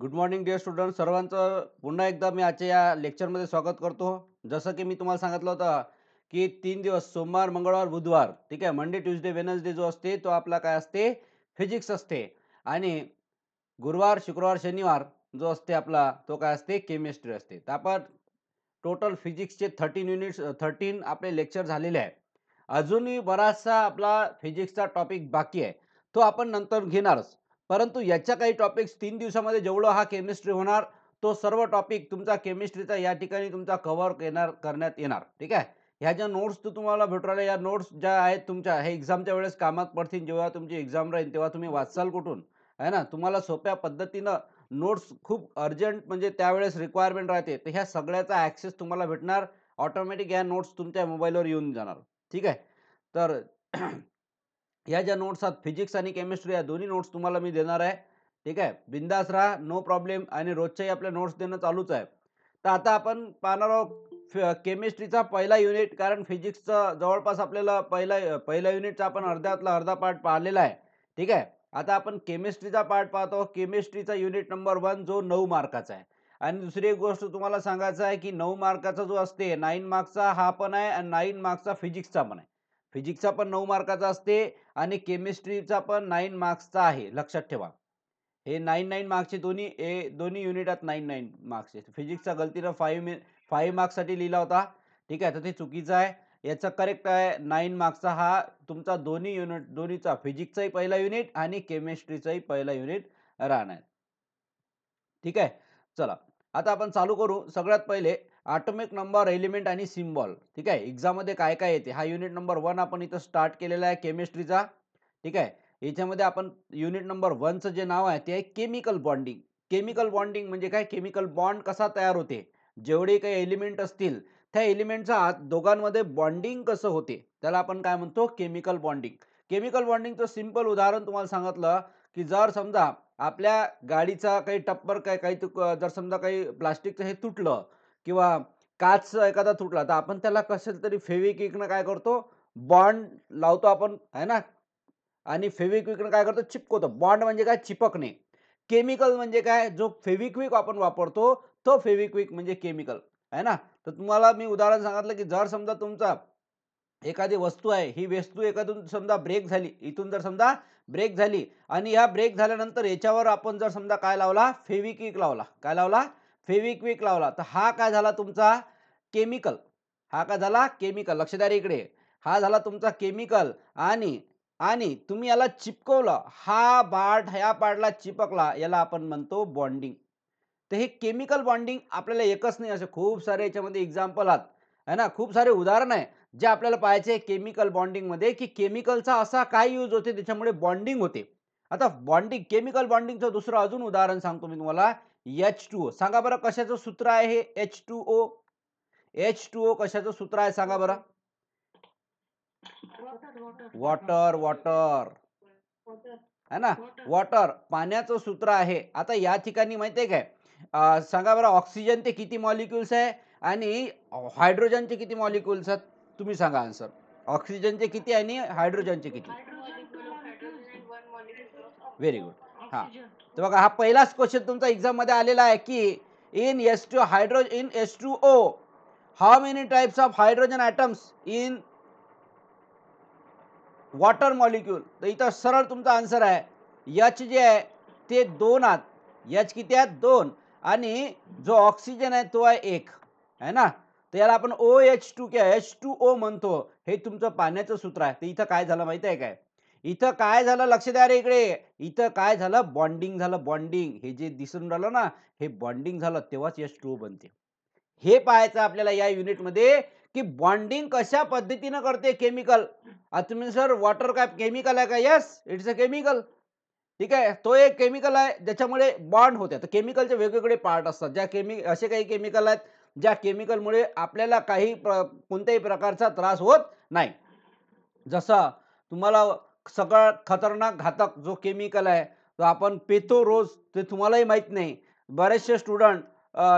Good morning dear student. सर्वांचं पुन्हा एकदा मी आजच्या या लेक्चरमध्ये स्वागत करतो. जसं की मी तुम्हाला सांगितलं होतं की 3 दिवस सोमवार, मंगळवार, बुधवार, ठीक आहे, मंडे, ट्यूजडे, वेनसडे जो असते तो आपला काय असते, फिजिक्स असते. आणि गुरुवार, शुक्रवार, शनिवार जो असते आपला तो काय असते, केमिस्ट्री असते. तर आपण टोटल फिजिक्सचे 13 आपले लेक्चर झालेले आहे. अजूनही बराचसा आपला फिजिक्सचा टॉपिक बाकी आहे, तो आपण नंतर घेणारच. परंतु याच्या काही टॉपिक्स 3 दिवसामध्ये जेवढं हा केमिस्ट्री होणार, तो सर्व टॉपिक तुमचा केमिस्ट्रीचा या ठिकाणी तुमचा कव्हर करण्यात येणार. ठीक आहे. ह्या ज्या नोट्स तुम्हाला भेटू राहिल्या, या नोट्स ज्या आहेत तुमच्या, हे एक्झामच्या वेळेस कामात पडतील. जेव्हा तुमची एक्झाम राहील तेव्हा तुम्ही वाचाल कुठून, आहे ना. तुम्हाला सोप्या पद्धतीनं नोट्स खूप अर्जंट म्हणजे त्यावेळेस रिक्वायरमेंट राहते, तर ह्या सगळ्याचा ॲक्सेस तुम्हाला भेटणार. ऑटोमॅटिक या नोट्स तुमच्या मोबाईलवर येऊन जाणार. ठीक आहे. तर ह्या ज्या नोट्स आहेत, फिजिक्स आणि केमिस्ट्री, या दोन्ही नोट्स तुम्हाला मी देणार आहे. ठीक आहे. बिंदास राहा, नो प्रॉब्लेम. आणि रोजच्याही आपल्या नोट्स देणं चालूच आहे. तर आता आपण पाहणार आहोत केमिस्ट्रीचा पहिला युनिट. कारण फिजिक्सचं जवळपास आपल्याला पहिल्या युनिटचा आपण अर्ध्यातला अर्धा पार्ट पाहिलेला आहे. ठीक आहे. आता आपण केमिस्ट्रीचा पार्ट पाहतो. केमिस्ट्रीचा युनिट नंबर 1 जो 9 मार्काचा आहे. आणि दुसरी एक गोष्ट तुम्हाला सांगायचं आहे की 9 मार्काचा जो असते, 9 मार्क्सचा हा पण आहे आणि 9 मार्क्सचा फिजिक्सचा पण आहे. फिजिक्सचा पण 9 मार्काचा असते आणि केमिस्ट्रीचा पण 9 मार्क्सचा आहे. लक्षात ठेवा. हे 9 मार्क्सचे दोन्ही युनिट आहेत. 9 मार्क्सचे. फिजिक्सचा गलतीनं 5 मार्क्ससाठी लिहिला होता. ठीक आहे. तर ते चुकीचं आहे. याचं करेक्ट आहे 9 मार्क्सचा हा तुमचा दोन्हीचा फिजिक्सचाही पहिला युनिट आणि केमिस्ट्रीचाही पहिला युनिट राहणार. ठीक आहे. चला, आता आपण चालू करू. सगळ्यात पहिले ॲटॉमिक नंबर, एलिमेंट आणि सिम्बॉल. ठीक आहे. एक्झाममध्ये काय काय येते, हा युनिट नंबर 1 आपण इथं स्टार्ट केलेला आहे केमिस्ट्रीचा. ठीक आहे. याच्यामध्ये आपण युनिट नंबर 1चं जे नाव आहे ते आहे केमिकल बॉन्डिंग. केमिकल बॉन्डिंग म्हणजे काय, केमिकल बॉन्ड कसा तयार होते, जेवढे काही एलिमेंट असतील त्या एलिमेंटचा दोघांमध्ये बॉन्डिंग कसं होते, त्याला आपण काय म्हणतो, केमिकल बॉन्डिंग. केमिकल बॉन्डिंगचं सिंपल उदाहरण तुम्हाला सांगितलं की जर समजा आपल्या गाडीचा काही टप्पर जर समजा काही प्लास्टिकचं हे तुटलं किंवा काच एखादा तुटला, तर आपण त्याला कशाला तरी फेविक्विकनं काय करतो, बॉन्ड लावतो आपण, आहे ना. आणि फेविक्विकनं काय करतो, चिपकवतो. बॉन्ड म्हणजे काय, चिपकणे. केमिकल म्हणजे काय, जो फेविक्विक आपण वापरतो तो फेविक्विक म्हणजे केमिकल, आहे ना. तर तुम्हाला मी उदाहरण सांगितलं की जर समजा तुमचा एखादी वस्तू आहे, ही वस्तू एखादून समजा ब्रेक झाली, इथून जर समजा ब्रेक झाली आणि ह्या ब्रेक झाल्यानंतर याच्यावर आपण जर समजा काय लावला, फेविक्विक लावला. काय लावला, फेविक्विक लावला. तर हा काय झाला तुमचा केमिकल. हा काय झाला, केमिकल. लक्ष द्या रे इकडे. हा झाला तुमचा केमिकल. आणि आणि तुम्ही याला चिपकवलं, हा पार्ट ह्या पार्टला चिपकला, याला आपण म्हणतो बॉन्डिंग. तर हे केमिकल बॉन्डिंग आपल्याला एकच नाही, असे खूप सारे याच्यामध्ये एक्झाम्पल आहेत, है ना. खूप सारे उदाहरण आहे जे आपल्याला पाहायचे केमिकल बॉन्डिंग मध्ये, की केमिकलचा असा काय यूज होते त्याच्यामुळे बॉन्डिंग होते. आता बॉन्डिंग, केमिकल बॉन्डिंगचं दुसरं अजून उदाहरण सांगतो मी तुम्हाला. H2O. सांगा बरं कशाचं सूत्र आहे हे H2O. H2O कशाचं सूत्र आहे सांगा बरं. वॉटर, वॉटर, है ना. वॉटर पाण्याचं सूत्र आहे. आता या ठिकाणी माहितीये काय, सांगा बरं, ऑक्सिजनचे किती मॉलिक्युल्स आहे आणि हायड्रोजनचे किती मॉलिक्युल्स आहेत, तुम्ही सांगा आन्सर. ऑक्सिजनचे किती आणि हायड्रोजनचे किती. Very good. हा, तर बघा, हा पहिलाच क्वेश्चन तुमचा एक्झाम मध्ये आलेला आहे की in H2O how many types of hydrogen atoms in water molecule. तर इथं सरळ तुमचा आन्सर आहे, एच जे आहे ते 2 आहेत. एच किती आहेत, 2. आणि जो ऑक्सिजन आहे तो आहे 1, आहे ना. तर याला आपण OH2 H2O म्हणतो. हे तुमचं पाण्याचं सूत्र आहे. तर इथं काय झालं माहिती आहे काय, इथं काय झालं, लक्ष द्या रे इकडे. इथं काय झालं, बॉन्डिंग झालं. बॉन्डिंग, हे जे दिसून राहिलं ना, हे बॉन्डिंग झालं तेव्हाच H2O बनते. हे पाहायचं आपल्याला या युनिटमध्ये, की बॉन्डिंग कशा पद्धतीनं करते केमिकल. तुम्ही सर वॉटर काय केमिकल आहे का, यस, इट्स अ केमिकल. ठीक आहे. तो एक केमिकल आहे ज्याच्यामुळे बॉन्ड होते. तर केमिकलचे वेगवेगळे पार्ट असतात. असे काही केमिकल आहेत ज्या केमिकलमुळे आपल्याला कोणत्याही प्रकारचा त्रास होत नाही. जसं तुम्हाला सगळं खतरनाक घातक जो केमिकल आहे तो आपण पितो रोज, ते तुम्हालाही माहित नाही. बरेचसे स्टुडंट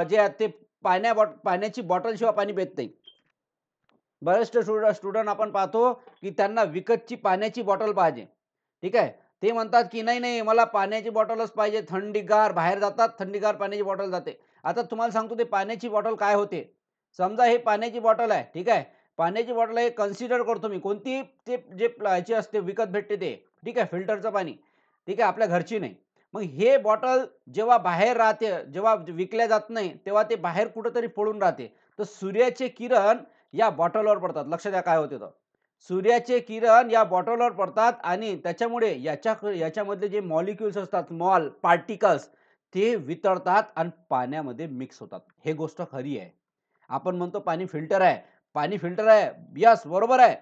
जे आहेत ते पाण्याची बॉटल शिवाय पाणी पित नाही. बरेचसे स्टुडंट आपण पाहतो की त्यांना विकतची पाण्याची बॉटल पाहिजे. ठीक आहे. ते म्हणतात की नाही नाही मला पाण्याची बॉटलच पाहिजे, थंडीगार बाहेर जातात, थंडीगार पाण्याची बॉटल जाते. आता तुम्हाला सांगतो ते पाण्याची बॉटल काय होते. समजा हे पाण्याची बॉटल आहे, ठीक आहे. पाण्याची बॉटल आहे कन्सिडर करतो मी कोणती, ते जे ह्याची असते विकत भेटते ते, ठीक आहे, फिल्टरचं पाणी, ठीक आहे, आपल्या घरची नाही. मग हे बॉटल जेव्हा बाहेर राहते, जेव्हा विकल्या जात नाही, तेव्हा ते बाहेर कुठेतरी पडून राहते. तर सूर्याचे किरण या बॉटलवर पडतात. लक्ष द्या काय होते तर. सूर्याचे किरण या बॉटलवर पडतात आणि त्याच्यामुळे याच्यामधले जे मॉलिक्युल्स असतात, पार्टिकल्स, ते वितळतात आणि पाण्यामध्ये मिक्स होतात. हे गोष्ट खरी आहे. आपण म्हणतो पाणी फिल्टर आहे. पाणी फिल्टर आहे. येस, बरोबर आहे.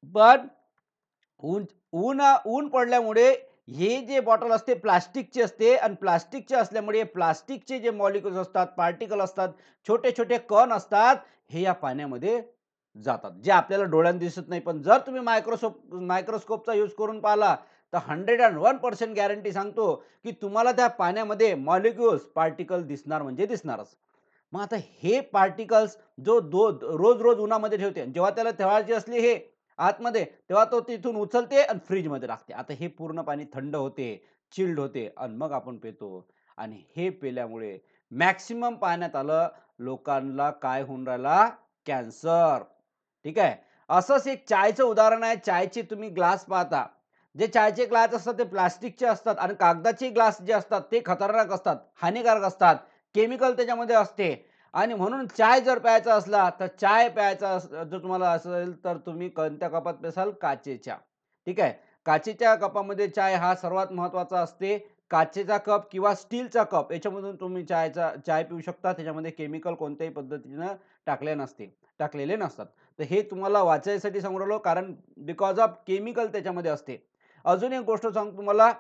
पण ऊन ऊन पडल्यामुळे हे जे बॉटल असते प्लास्टिकची असते आणि प्लास्टिकचे असल्यामुळे प्लास्टिकचे जे मॉलिक्युल्स असतात, पार्टिकल असतात, छोटे-छोटे कण असतात, हे या पाण्यामध्ये जातात. जे आपल्याला डोळ्यांनी दिसत नाही. पण जर तुम्ही मायक्रोस्कोपचा यूज करून पाहिला, तर 101% गॅरंटी सांगतो, की तुम्हाला त्या पाण्यामध्ये मॉलिक्युल्स, पार्टिकल दिसणार म्हणजे दिसणारच. मग आता हे पार्टिकल्स जो रोज-रोज उन्हामध्ये ठेवते, जेव्हा त्याला ठेवायची असली हे आतमध्ये, तेव्हा तो तिथून उचलते आणि फ्रिजमध्ये टाकते. आता हे पूर्ण पाणी थंड होते, चिल्ड होते आणि मग आपण पितो. आणि हे पिल्यामुळे मॅक्सिमम पाहण्यात आलं लोकांना काय होऊन राहिला, कॅन्सर. ठीक आहे. असंच एक चायचं उदाहरण आहे. चायचे तुम्ही ग्लास पाहता. जे चायचे ग्लास असतात ते प्लास्टिकचे असतात आणि कागदाचे ग्लास जे असतात ते खतरनाक असतात, हानिकारक असतात. केमिकल त्याच्यामध्ये असते आणि म्हणून चाय जर प्यायचा असला, तर चाय प्यायचा जर तुम्हाला असेल, तर तुम्ही कोणत्या कपात प्यासाल? काचेच्या. ठीक आहे. काचेच्या कपामध्ये चाय हा सर्वात महत्त्वाचा असते. काचेचा कप किंवा स्टीलचा कप याच्यामधून तुम्ही चाय पिऊ शकता. त्याच्यामध्ये केमिकल कोणत्याही पद्धतीनं टाकलेले नसतात. तर हे तुम्हाला वाचायसाठी सांगू राहिलो कारण बिकॉज ऑफ केमिकल त्याच्यामध्ये असते. अजून एक गोष्ट सांगतो तुम्हाला,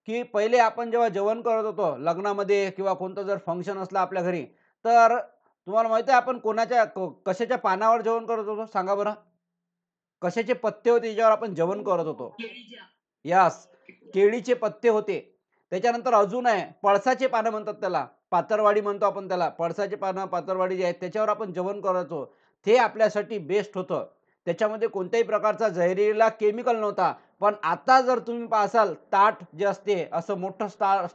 की पहिले आपण जेव्हा जेवण करत होतो लग्नामध्ये किंवा कोणतं जर फंक्शन असलं आपल्या घरी, तर तुम्हाला माहिती आहे आपण कशाच्या पानावर जेवण करत होतो सांगा बरं? कशाचे पत्ते होते ज्याच्यावर आपण जेवण करत होतो? यास, केळीचे पत्ते होते. त्याच्यानंतर अजून आहे पळसाचे पानं म्हणतात त्याला. पातरवाडी म्हणतो आपण त्याला. पळसाचे पानं, पातरवाडी जे आहेत त्याच्यावर आपण जेवण करायचो. ते आपल्यासाठी बेस्ट होतं. त्याच्यामध्ये कोणत्याही प्रकारचा जहरीला केमिकल नव्हता. पण आता जर तुम्ही पाहसाल ताट जे असते असं मोठं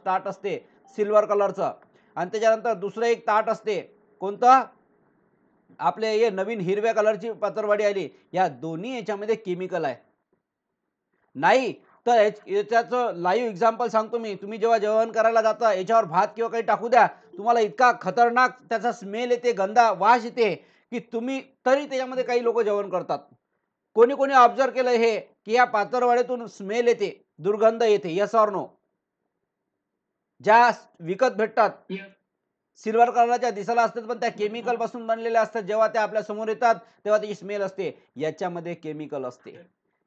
ताट असते सिल्वर कलरचं आणि त्याच्यानंतर दुसरं एक ताट असते. कोणतं? आपले हे नवीन हिरव्या कलरची पातरवडी आली. या दोन्ही याच्यामध्ये केमिकल आहे. नाही, तर याच्याचं लाईव्ह एक्झाम्पल सांगतो मी. तुम्ही जेव्हा जेवण करायला जाता याच्यावर भात किंवा काही टाकू द्या. तुम्हाला इतका खतरनाक त्याचा स्मेल येते, गंदा वास येते, की तुम्ही तरी त्याच्यामध्ये काही लोकं जेवण करतात. कोणी-कोणी ऑब्झर्व्ह केलं हे, की या पातळवड्यातून स्मेल येते, दुर्गंध येते. Yes or no? ज्या विकत भेटतात सिल्वर कलरच्या दिसायला असतात, पण त्या केमिकल पासून बनलेल्या असतात. जेव्हा त्या आपल्या समोर येतात, तेव्हा त्याची स्मेल असते. याच्यामध्ये केमिकल असते.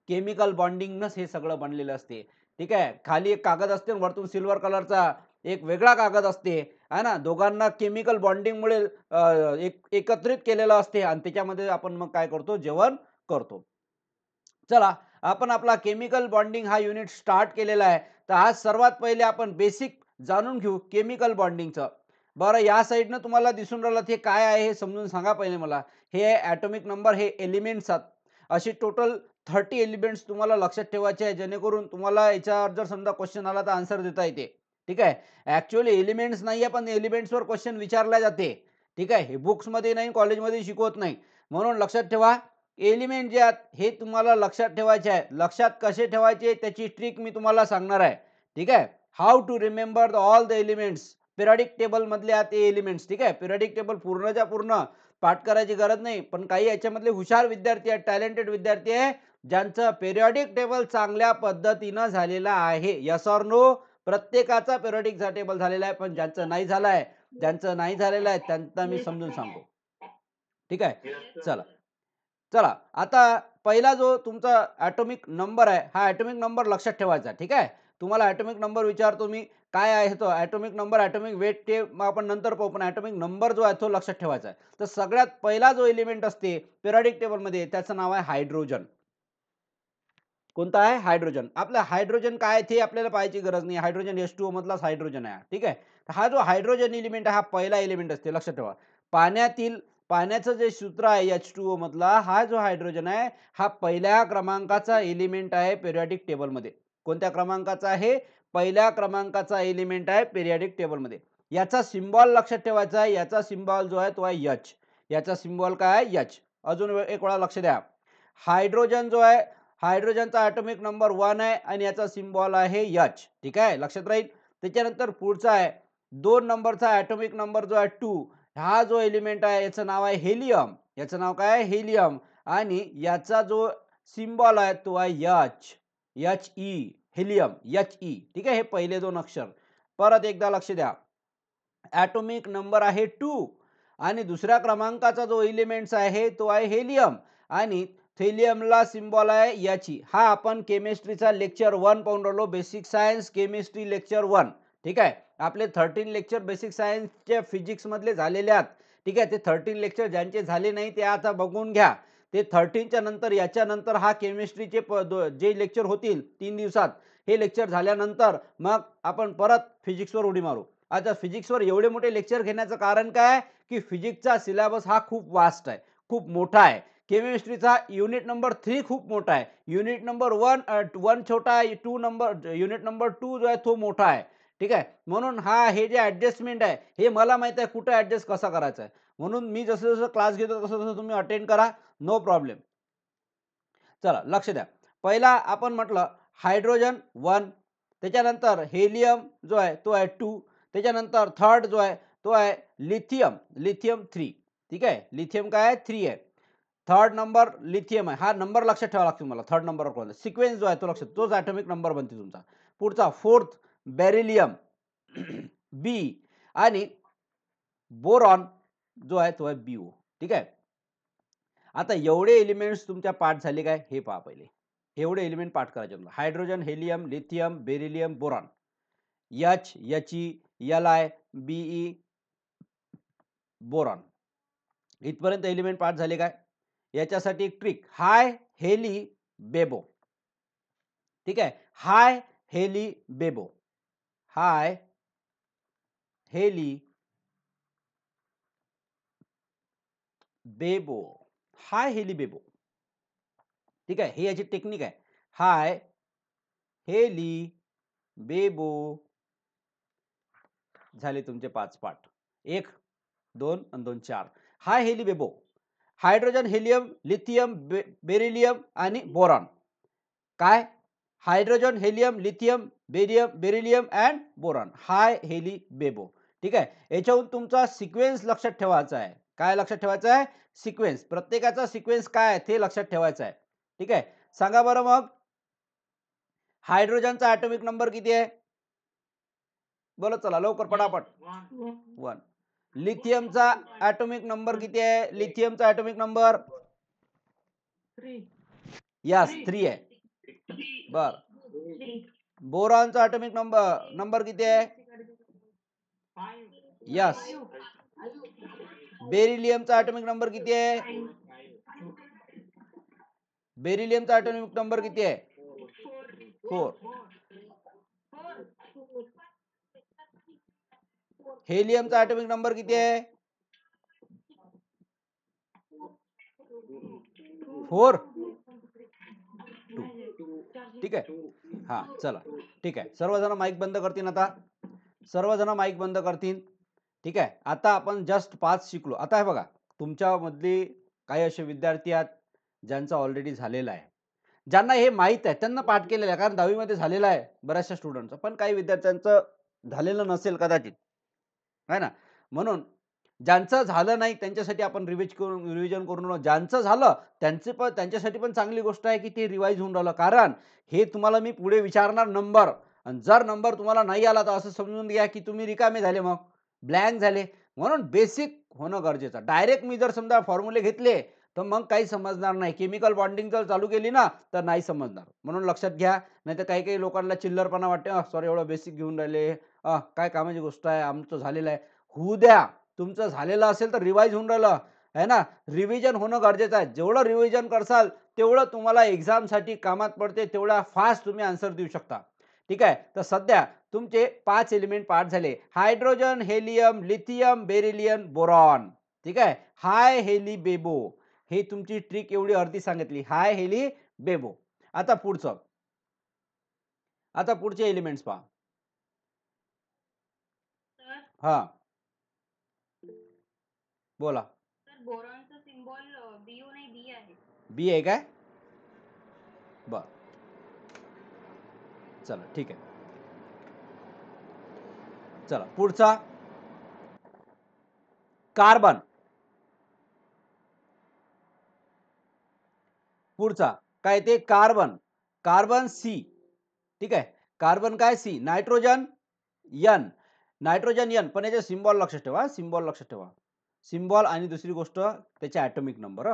केमिकल बॉन्डिंगनंच हे सगळं बनलेलं असते. ठीक आहे. खाली एक कागद असते आणि वरतून सिल्वर कलरचा एक वेगळा कागद असते. आहे ना. दोघांना केमिकल बॉन्डिंगमुळे एकत्रित केलेलं असते आणि त्याच्यामध्ये आपण मग काय करतो? जेवण करतो. चला, आपण आपला केमिकल बॉन्डिंग हा युनिट स्टार्ट केलेला आहे. तर आज सर्वात पहिले आपण बेसिक जाणून घेऊ केमिकल बॉन्डिंगचं. बरं, या साइडनं तुम्हाला दिसून राहिलं ते काय आहे हे समजून सांगा पहिले मला. हे ॲटॉमिक नंबर, हे एलिमेंट्स आहेत. असे टोटल 30 एलिमेंट्स तुम्हाला लक्षात ठेवायचे आहे, जेणेकरून तुम्हाला याच्यावर जर समजा क्वेश्चन आला तर आन्सर देता येते. ठीक आहे. ॲक्चुअली एलिमेंट्स नाहीये, पण एलिमेंट्सवर क्वेश्चन विचारला जाते. ठीक आहे. हे बुक्समध्ये नाही, कॉलेजमध्ये शिकवत नाही. म्हणून लक्षात ठेवा, एलिमेंट जे आहेत हे तुम्हाला लक्षात ठेवायचे आहे. लक्षात कसे ठेवायचे त्याची ट्रिक मी तुम्हाला सांगणार आहे. ठीक आहे. How to remember all the elements. Periodic table मधले आहेत ते एलिमेंट्स. ठीक आहे. पिरियडिक टेबल पूर्णच्या पूर्ण पाठ करायची गरज नाही. पण काही याच्यामधले हुशार विद्यार्थी आहेत, टॅलेंटेड विद्यार्थी आहे, ज्यांचं पिरियडिक टेबल चांगल्या पद्धतीनं झालेलं आहे. Yes or no? प्रत्येकाचा पिरियडिक टेबल झालेला आहे, पण ज्यांचं नाही झालेलं आहे त्यांना मी समजून सांगतो. ठीक आहे. चला. चला, आता पहिला जो तुमचा ॲटॉमिक नंबर आहे, हा ॲटॉमिक नंबर लक्षात ठेवायचा. ठीक आहे. तुम्हाला ॲटॉमिक नंबर विचारतो मी, काय आहे तो ॲटॉमिक नंबर, ॲटॉमिक वेट ते मग आपण नंतर पाहू. पण ॲटॉमिक नंबर जो आहे तो लक्षात ठेवायचा आहे. तर सगळ्यात पहिला जो एलिमेंट असते पिरियडिक टेबलमध्ये त्याचं नाव आहे हायड्रोजन. कोणता आहे? हायड्रोजन. आपलं हायड्रोजन काय आहे ते आपल्याला पाहायची गरज नाही. हायड्रोजन H2O मधलाच हायड्रोजन आहे. ठीक आहे. हा जो हायड्रोजन एलिमेंट आहे हा पहिला एलिमेंट असते. लक्षात ठेवा. पाण्याचं जे सूत्र आहे H2O मधला हा जो हायड्रोजन आहे हा पहिल्या क्रमांकाचा एलिमेंट आहे पिरियडिक टेबलमध्ये. कोणत्या क्रमांकाचा आहे? पहिल्या क्रमांकाचा एलिमेंट आहे पिरियडिक टेबलमध्ये. याचा सिम्बॉल लक्षात ठेवायचा आहे. याचा सिम्बॉल जो आहे तो आहे एच. याचा सिम्बॉल काय आहे? एच. अजून एक वेळा लक्ष द्या. हायड्रोजन जो आहे, हायड्रोजनचा ॲटॉमिक नंबर 1 आहे आणि याचा सिम्बॉल आहे एच. ठीक आहे, लक्षात राहील. त्याच्यानंतर पुढचा आहे 2 नंबरचा ॲटॉमिक नंबर जो आहे 2. हा जो एलिमेंट आहे याचं नाव आहे हेलियम. याचं नाव काय आहे? हेलियम. आणि याचा जो सिम्बॉल आहे तो आहे H. H E, helium, H E. ठीक आहे, हे पहिले 2 अक्षर. परत एकदा लक्ष द्या. ॲटॉमिक नंबर आहे 2 आणि दुसऱ्या क्रमांकाचा जो एलिमेंट्स आहे तो आहे हेलियम आणि हेलियमला सिम्बॉल आहे याची. हा आपण केमिस्ट्रीचा लेक्चर 1 पाहून राहिलो, बेसिक सायन्स केमिस्ट्री लेक्चर 1. ठीक आहे, आपले 13 लेक्चर बेसिक सायन्सचे फिजिक्स मधले झालेले आहेत. ठीक आहे, ते 13 लेक्चर ज्यांचे झाले नाही ते आता बघून घ्या. ते 13च्या नंतर याच्यानंतर हा केमिस्ट्रीचे जे लेक्चर होतील 3 दिवसात, हे लेक्चर झाल्यानंतर मग आपण परत फिजिक्सवर उडी मारू. आता फिजिक्सवर एवढे मोठे लेक्चर घेण्याचं कारण काय? की फिजिक्सचा सिलेबस हा खूप वास्ट आहे, खूप मोठा आहे. केमिस्ट्रीचा युनिट नंबर 3 खूप मोठा आहे. युनिट नंबर 1 छोटा आहे. युनिट नंबर 2 जो आहे तो मोठा आहे. ठीक आहे, म्हणून हे जे ऍडजस्टमेंट आहे हे मला माहित आहे कुठे ऍडजस्ट कसा करायचा आहे. म्हणून मी जसं जसं क्लास घेतो तसं तसं तुम्ही अटेंड करा, नो प्रॉब्लेम. चला लक्ष द्या. पहिला आपण म्हटलं हायड्रोजन 1, त्याच्यानंतर हेलियम जो आहे तो आहे 2, त्याच्यानंतर थर्ड जो आहे तो आहे लिथियम. लिथियम 3. ठीक आहे, लिथियम काय आहे? 3 आहे. थर्ड नंबर लिथियम आहे. हा नंबर लक्षात ठेवावा लागतो मला. थर्ड नंबरवर कोणता सिक्वेन्स जो आहे तो लक्षात, तोच ॲटॉमिक नंबर बनते तुमचा. पुढचा फोर्थ बेरिलियम बी आणि बोरॉन जो आहे तो आहे बीओ. ठीक आहे, आता एवढे एलिमेंट्स तुमच्या पाठ झाले काय हे पहा पहिले. एवढे एलिमेंट पाठ करायचे तुम्हाला. Hydrogen, helium, lithium, beryllium, boron. H, He, Li, Be, boron. इथपर्यंत एलिमेंट पाठ झाले काय? याच्यासाठी एक ट्रिक, हाय हेली बेबो. ठीक आहे, हाय हेली बेबो. हाय हेली बेबो. हाय हेली बेबो. ठीक आहे, ही याची टेक्निक आहे. हाय हेली बेबो. झाले तुमचे 5 पाठ. 1, 2 आणि 2, 4. हाय हेली बेबो. हायड्रोजन, हेलियम, लिथियम, बेरिलियम आणि बोरॉन. काय? Hydrogen, helium, lithium, beryllium and boron. Hi हेली बेबो. ठीक आहे, याच्याहून तुमचा सिक्वेन्स लक्षात ठेवायचा आहे. काय लक्षात ठेवायचं आहे? सिक्वेन्स. प्रत्येकाचा सिक्वेन्स काय आहे ते लक्षात ठेवायचं आहे. ठीक आहे, सांगा बरं मग हायड्रोजनचा ॲटॉमिक नंबर किती आहे? बोला चला लवकर पटापट. 1. लिथियमचा ॲटॉमिक नंबर किती आहे? लिथियमचा ॲटॉमिक नंबर 3. यस 3 आहे. बर. बोरॉनचा ॲटॉमिक नंबर किती आहे? 5. यस. बेरिलियमचा ॲटॉमिक नंबर किती आहे? बेरिलियमचा ॲटॉमिक नंबर किती आहे? 4. हेलियमचा ॲटॉमिक नंबर किती आहे? 4. 2. ठीक आहे, हा चला ठीक आहे. सर्वजण माईक बंद करतील आता. सर्वजण माईक बंद करतील. ठीक आहे, आता आपण जस्ट 5 शिकलो. आता हे बघा, तुमच्यामधले काही असे विद्यार्थी आहेत ज्यांचा ऑलरेडी झालेला आहे, ज्यांना हे माहीत आहे, त्यांना पाठ केलेलं आहे, कारण 10वी मध्ये झालेलं आहे बऱ्याचशा स्टुडंटचं. पण काही विद्यार्थ्यांचं झालेलं नसेल कदाचित, है ना. म्हणून ज्यांचं झालं नाही त्यांच्यासाठी आपण रिव्हिजन करून, ज्यांचं झालं त्यांच्यासाठी पण चांगली गोष्ट आहे की ते रिवाइज होऊन राहिलं. कारण हे तुम्हाला मी पुढे विचारणार नंबर, आणि जर नंबर तुम्हाला नाही आला तर असं समजून घ्या की तुम्ही रिकामे झाले, मग ब्लँक झाले. म्हणून बेसिक होणं गरजेचं. डायरेक्ट मी जर समजा फॉर्म्युले घेतले तर मग काही समजणार नाही. केमिकल बॉन्डिंग जर चालू केली ना तर नाही समजणार. म्हणून लक्षात घ्या. नाही तर काही काही लोकांना चिल्लरपणा वाटते, सॉरी एवढं बेसिक घेऊन राहिले, काय कामाची गोष्ट आहे, आमचं झालेलं आहे. होऊ द्या, तुमचं झालेलं असेल तर रिवाइज होऊन राहिलं आहे ना. रिव्हिजन होणं गरजेचं आहे. जेवढं रिव्हिजन करसाल तेवढं तुम्हाला एक्झामसाठी कामात पडते, तेवढा फास्ट तुम्ही आन्सर देऊ शकता. ठीक आहे, तर सध्या तुमचे 5 एलिमेंट पाठ झाले. Hydrogen, helium, lithium, beryllium, boron. ठीक आहे, हाय हेली बेबो. हे तुमची ट्रिक एवढी अर्धी सांगितली, हाय हेली बेबो. आता पुढचं आता पुढचे एलिमेंट्स पहा. सर हा बोला. सर बोरॉनचं सिम्बॉल BU नाही B आहे. बी आहे काय? बर, चला ठीक आहे. चला पुढचा कार्बन. पुढचा काय ते कार्बन. Carbon C. ठीक आहे. कार्बन काय C. Nitrogen N. Nitrogen N, पण याचे सिम्बॉल लक्षात ठेवा. सिम्बॉल लक्षात ठेवा. सिम्बॉल आणि दुसरी गोष्ट त्याचे ॲटॉमिक नंबर.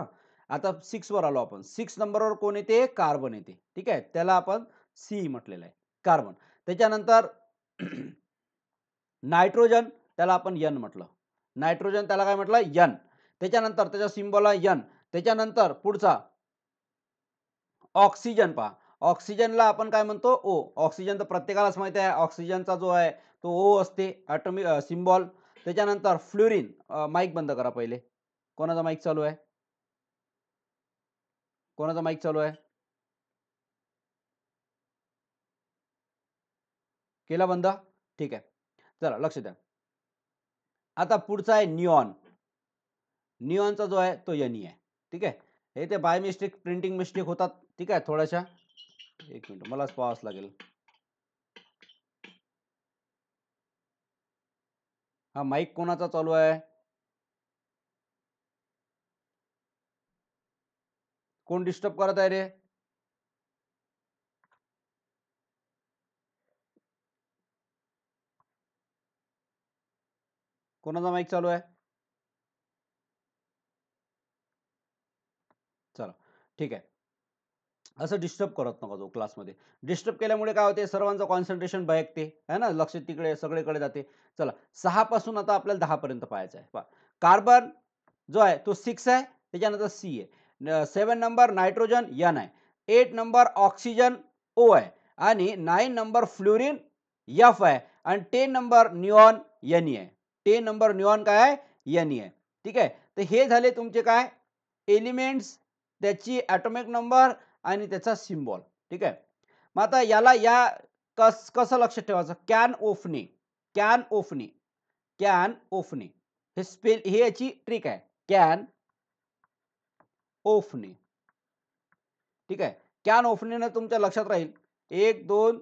आता 6 वर आलो आपण. 6 नंबरवर कोण येते? कार्बन येते. ठीक आहे. त्याला आपण सी म्हटलेलं आहे, कार्बन. त्याच्यानंतर नायट्रोजन, त्याला आपण एन म्हटलं. नायट्रोजन त्याला काय म्हटलं? एन. त्याच्यानंतर त्याचा सिम्बॉल आहे एन. त्याच्यानंतर पुढचा ऑक्सिजन पहा. ऑक्सिजनला आपण काय म्हणतो? ओ. ऑक्सिजन तर प्रत्येकालाच माहिती आहे. ऑक्सिजनचा जो आहे तो ओ असते ॲटॉमिक सिम्बॉल. त्याच्यानंतर फ्लोरीन. माईक बंद करा पहिले. कोणाचा माईक चालू आहे? कोणाचा माईक चालू आहे? केला बंद? ठीक आहे. चला लक्ष द्या. आता पुढचा आहे निऑन. निऑनचा जो आहे तो एन आहे. ठीक आहे. हे ते बाय मिस्टेक प्रिंटिंग मिस्टेक होतात. ठीक आहे, थोड्याशा. एक मिनिट, मलाच पाहावंच लागेल. हा माईक कोणाचा चालू आहे? कोण डिस्टर्ब करत आहे रे? कोणाचा माईक चालू आहे? चला ठीक आहे. असं डिस्टर्ब करत नका जाऊ क्लासमध्ये. डिस्टर्ब केल्यामुळे काय होते? सर्वांचं कॉन्सन्ट्रेशन बहकते है ना, लक्ष तिकडे सगळीकडे जाते. चला 6 पासून आता आपल्याला 10 पर्यंत पाहायचं आहे. कार्बन जो आहे तो 6 आहे. त्याच्यानंतर सी आहे. 7 नंबर नायट्रोजन एन आहे. 8 नंबर ऑक्सिजन ओ आहे. आणि 9 नंबर फ्लोरीन एफ आहे. आणि 10 नंबर निऑन एन आहे. 10 नंबर निऑन काय आहे? एन आहे. ठीक आहे. तर हे झाले तुमचे काय एलिमेंट्स, त्याची ॲटॉमिक नंबर आणि त्याचा सिम्बॉल. ठीक आहे. मग आता याला या कसं लक्षात ठेवायचं? कॅन ओफणे. कॅन ओफणे. कॅन ओफणे हे याची ट्रिक आहे. कॅन ओफणे. ठीक आहे. कॅन ओफणे तुमच्या लक्षात राहील. 1 2.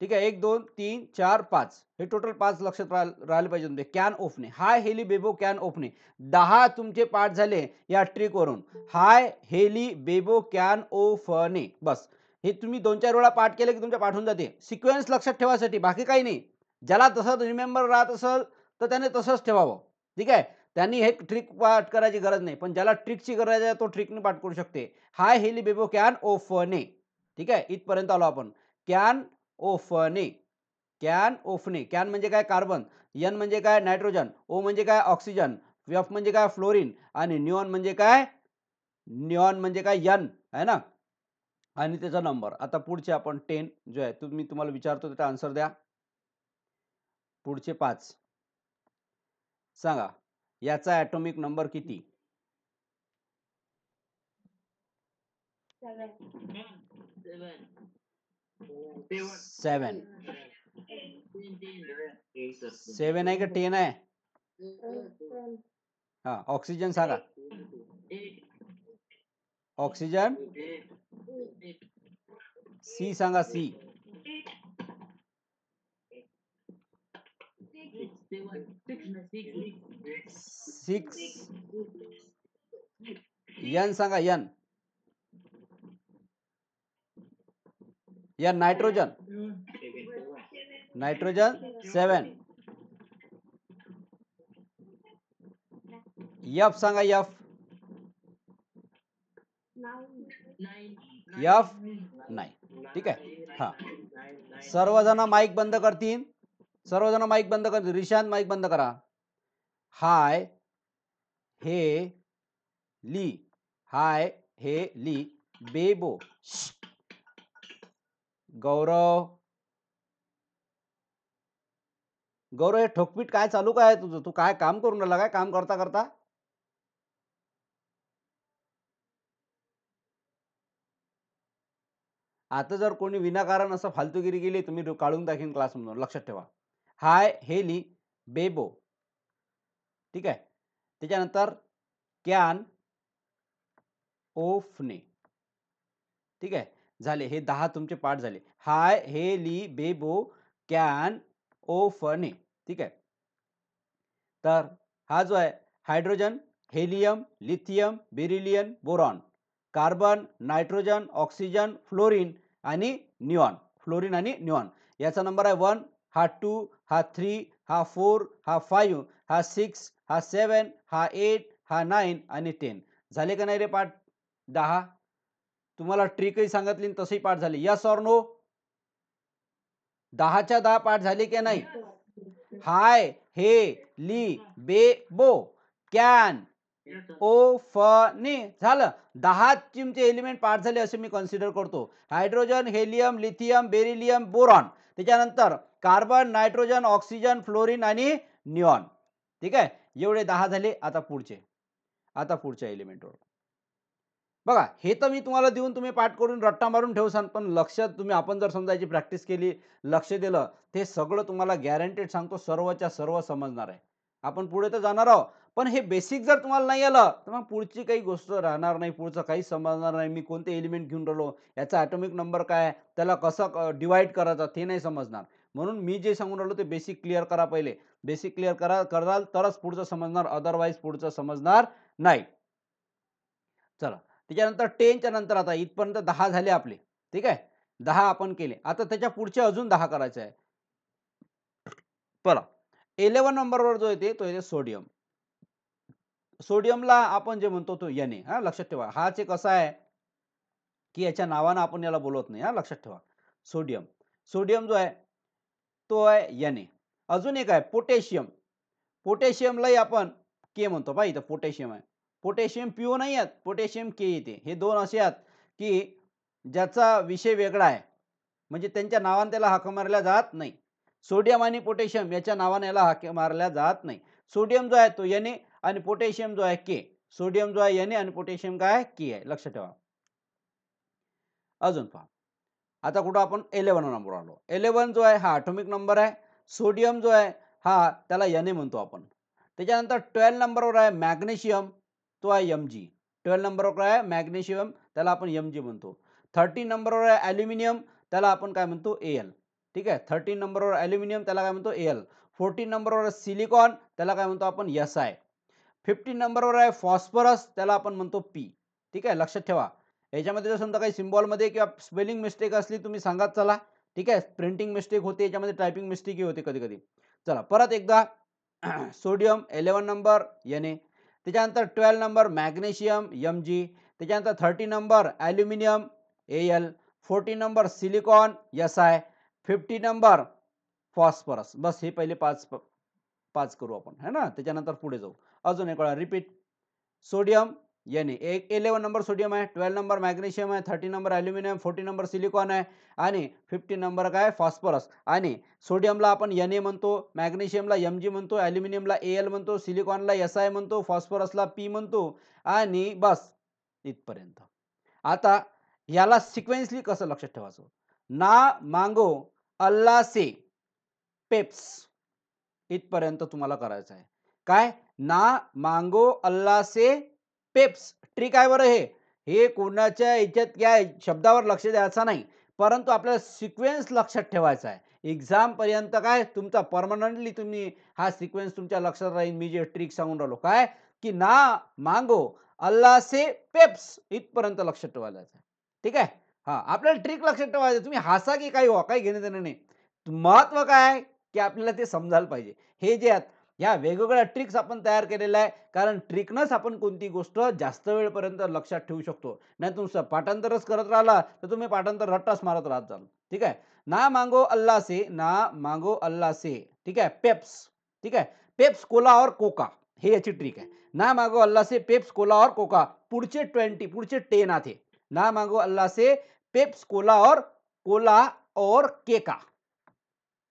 ठीक आहे. 1 2 3 4 5 हे टोटल 5 लक्षात राहिले पाहिजे तुमचे. कॅन ओफणे. हाय हेली बेबो कॅन ओफणे. 10 तुमचे पाठ झाले या ट्रिक वरून. हाय हेली बेबो कॅन ओफणे. बस हे तुम्ही 2-4 वेळा पाठ केले की तुमच्या पाठ होऊन जाते. सिक्वेन्स लक्षात ठेवासाठी, बाकी काही नाही. ज्याला तसं रिमेंबर राहत असेल तर त्याने तसंच ठेवावं. ठीक आहे. त्यांनी हे ट्रिक पाठ करायची गरज नाही, पण ज्याला ट्रिकची गरज आहे तो ट्रिकने पाठ करू शकते. हाय हेली बेबो कॅन ओफणे. ठीक आहे. इथपर्यंत आलो आपण. कॅन ओफणे. कॅन ओफणे. कॅन म्हणजे काय? कार्बन. एन म्हणजे काय? नायट्रोजन. ओ म्हणजे काय? ऑक्सिजन. एफ म्हणजे काय? फ्लोरीन. आणि निऑन म्हणजे काय? निऑन म्हणजे काय? एन आहे ना. आणि त्याचा नंबर. आता पुढचे आपण 10 जो आहे तुम्हाला विचारतो त्याचा आन्सर द्या. पुढचे 5 सांगा. याचा ॲटॉमिक नंबर किती? 7. 7 आहे का 10 आहे? हा ऑक्सिजन सांगा. ऑक्सिजन सी सांगा. सी 6. एन सांगा. N. N nitrogen. Nitrogen 7. F सांगा. एफ. एफ नाही. ठीक आहे. हा सर्वजण माईक बंद करतील. सर्वजण माईक बंद करतील. रिशांत माईक बंद करा. हाय हे ली. हाय हे ली बेबो. गौरव. गौरव हे ठोकपीट काय चालू काय आहे तुझं? तू काय काम करून राहिला? काय काम करता करता? आता जर कोणी विनाकारण असं फालतूगिरी केली तुम्ही काढून टाकीन क्लासमधून, लक्षात ठेवा. हाय, हेली, बेबो. ठीक आहे. त्याच्यानंतर कॅन, ओफने. ठीक आहे. झाले हे 10 तुमचे पाठ झाले. हाय, हेली, बेबो, कॅन, ओफने. ठीक आहे. तर हा जो आहे hydrogen, helium, lithium, beryllium, boron, carbon, nitrogen, oxygen, fluorine आणि निऑन. फ्लोरीन आणि निऑन. याचा नंबर आहे 1, हा 2, हा 3, हा 4, हा 5, हा 6, हा 7, हा 8, हा 9 आणि 10. झाले का नाही रे पाठ 10? तुम्हाला ट्रिकही सांगितली आणि तसंही पाठ झाले. Yes or no? 10च्या 10 पाठ झाले की नाही? हाय, हे, ली, बे, बो, कॅन, ओफने. झालं. 10 तुमचे एलिमेंट पाठ झाले असे मी कन्सिडर करतो. Hydrogen, helium, lithium, beryllium, boron. त्याच्यानंतर कार्बन, नायट्रोजन, ऑक्सिजन, फ्लोरीन आणि निऑन. ठीक आहे. एवढे 10 झाले. आता पुढच्या एलिमेंटवर बघा. हे तर मी तुम्हाला देऊन तुम्ही पाठ करून रट्टा मारून ठेवसान, पण लक्षात तुम्ही आपण जर समजायची प्रॅक्टिस केली, लक्ष दिलं, ते सगळं तुम्हाला गॅरंटेड सांगतो सर्वच्या सर्व समजणार आहे. आपण पुढे तर जाणार आहोत, पण हे बेसिक जर तुम्हाला नाही आलं, तर मग पुढची काही गोष्ट राहणार नाही, पुढचं काहीच समजणार नाही. मी कोणते एलिमेंट घेऊन राहिलो, याचा ॲटॉमिक नंबर काय आहे, त्याला कसं डिवाइड करायचा ते नाही समजणार. म्हणून मी जे सांगून राहिलो ते बेसिक क्लिअर करा पहिले. बेसिक क्लिअर कराल तरच पुढचं समजणार, अदरवाईज पुढचं समजणार नाही. चला. त्याच्यानंतर 10च्या नंतर आता इथपर्यंत 10 झाले आपले. ठीक आहे. 10 आपण केले. आता त्याच्या पुढचे अजून 10 करायचे आहे. बघा. 11 नंबरवर जो येते तो येते सोडियम. सोडियमला आपण जे म्हणतो तो Na. हा, लक्षात ठेवा. हाच एक असा आहे की याच्या नावानं आपण याला बोलवत नाही. हा, लक्षात ठेवा. सोडियम. सोडियम जो आहे तो आहे Na. अजून एक आहे पोटॅशियम. पोटॅशियमलाही आपण के म्हणतो. पहा इथं पोटॅशियम आहे. पोटॅशियम PO नाही आहेत. पोटॅशियम के येते. हे दोन असे आहेत की ज्याचा विषय वेगळा आहे. म्हणजे त्यांच्या नावाने त्याला हाक मारल्या जात नाही. सोडियम आणि पोटॅशियम याच्या नावाने याला हाक मारल्या जात नाही. सोडियम जो आहे तो Na आणि पोटॅशियम जो आहे के. सोडियम जो आहे Na आणि पोटॅशियम काय के आहे. लक्षात ठेवा. अजून पहा. आता कुठं आपण 11 नंबरवर आलो. 11 जो आहे हा ॲटॉमिक नंबर आहे. सोडियम जो आहे हा त्याला Na म्हणतो आपण. त्याच्यानंतर 12 नंबरवर आहे मॅग्नेशियम, तो आहे Mg. 12 नंबरवर आहे मॅग्नेशियम, त्याला आपण Mg म्हणतो. 13 नंबरवर आहे ॲल्युमिनियम, त्याला आपण काय म्हणतो Al. ठीक आहे. 13 नंबरवर ॲल्युमिनियम त्याला काय म्हणतो Al. 14 नंबरवर सिलिकॉन, त्याला काय म्हणतो आपण Si. 15 नंबरवर आहे फॉस्फरस, त्याला आपण म्हणतो P. ठीक आहे. लक्षात ठेवा. याच्यामध्ये जर समजा काही सिम्बॉलमध्ये किंवा स्पेलिंग मिस्टेक असली तुम्ही सांगत चला. ठीक आहे. प्रिंटिंग मिस्टेक होते, याच्यामध्ये टायपिंग मिस्टेकही होते कधी-कधी. चला परत एकदा. Sodium 11 number Na. त्याच्यानंतर 12 नंबर मॅग्नेशियम Mg. त्याच्यानंतर 13 number aluminium Al. 14 number silicon Si. 50 number phosphorus. बस हे पहिले 5 करू आपण, है ना. त्याच्यानंतर पुढे जाऊ. अजून एक वेळा repeat. Sodium Na. 11 number sodium आहे, 12 नंबर मॅग्नेशियम आहे, 13 नंबर ॲल्युमिनियम, 14 नंबर सिलिकॉन आहे आणि 15 नंबर काय फॉस्फरस. आणि सोडियमला आपण Na म्हणतो, मॅग्नेशियमला Mg म्हणतो, ॲल्युमिनियमला Al म्हणतो, सिलिकॉनला Si म्हणतो, फॉस्फरसला P म्हणतो आणि बस इथपर्यंत. आता याला सिक्वेन्सली कसं लक्षात ठेवायचं? ना मांगो अल्ला से पेप्स इथपर्यंत तुम्हाला करायचं आहे. काय? ना मांगो अल्ला से पेप्स. ट्रिक आहे बरं हे. हे कोणाच्या याच्यात काय शब्दावर लक्ष द्यायचं नाही. परंतु आपल्याला सिक्वेन्स लक्षात ठेवायचा आहे. एक्झाम पर्यंत काय तुमचा परमनंटली तुम्ही हा सिक्वेन्स तुमच्या लक्षात राहील. मी जे ट्रिक सांगून राहिलो काय की ना मांगो अल्ला से पेप्स इथपर्यंत लक्षात ठेवायला आहे. ठीक आहे. हा, आपल्याला ट्रिक लक्षात ठेवायचं. तुम्ही हसा की काही हो, काही घेणं देणं नाही. महत्व काय आहे की आपल्याला ते समजायला पाहिजे. हे जे आहेत ह्या वेगवेगळ्या ट्रिक्स आपण तयार केलेल्या आहे. कारण ट्रिकनंच आपण कोणती गोष्ट जास्त वेळपर्यंत लक्षात ठेवू शकतो. नाही तुमचं पाठांतरच करत राहिला तर तुम्ही पाठांतर रट्टाच मारत राहत जाल. ठीक आहे. ना मांगो अल्लाह से, ना मांगो अल्लाह से. ठीक आहे. पेप्स. ठीक आहे. पेप्स, कोला और कोका हे याची ट्रिक आहे. ना मांगो अल्लाह से पेप्स, कोला और कोका. पुढचे 20 पुढचे 10 आते. ना मांगो अल्लाह से पेप्स, कोला और केका.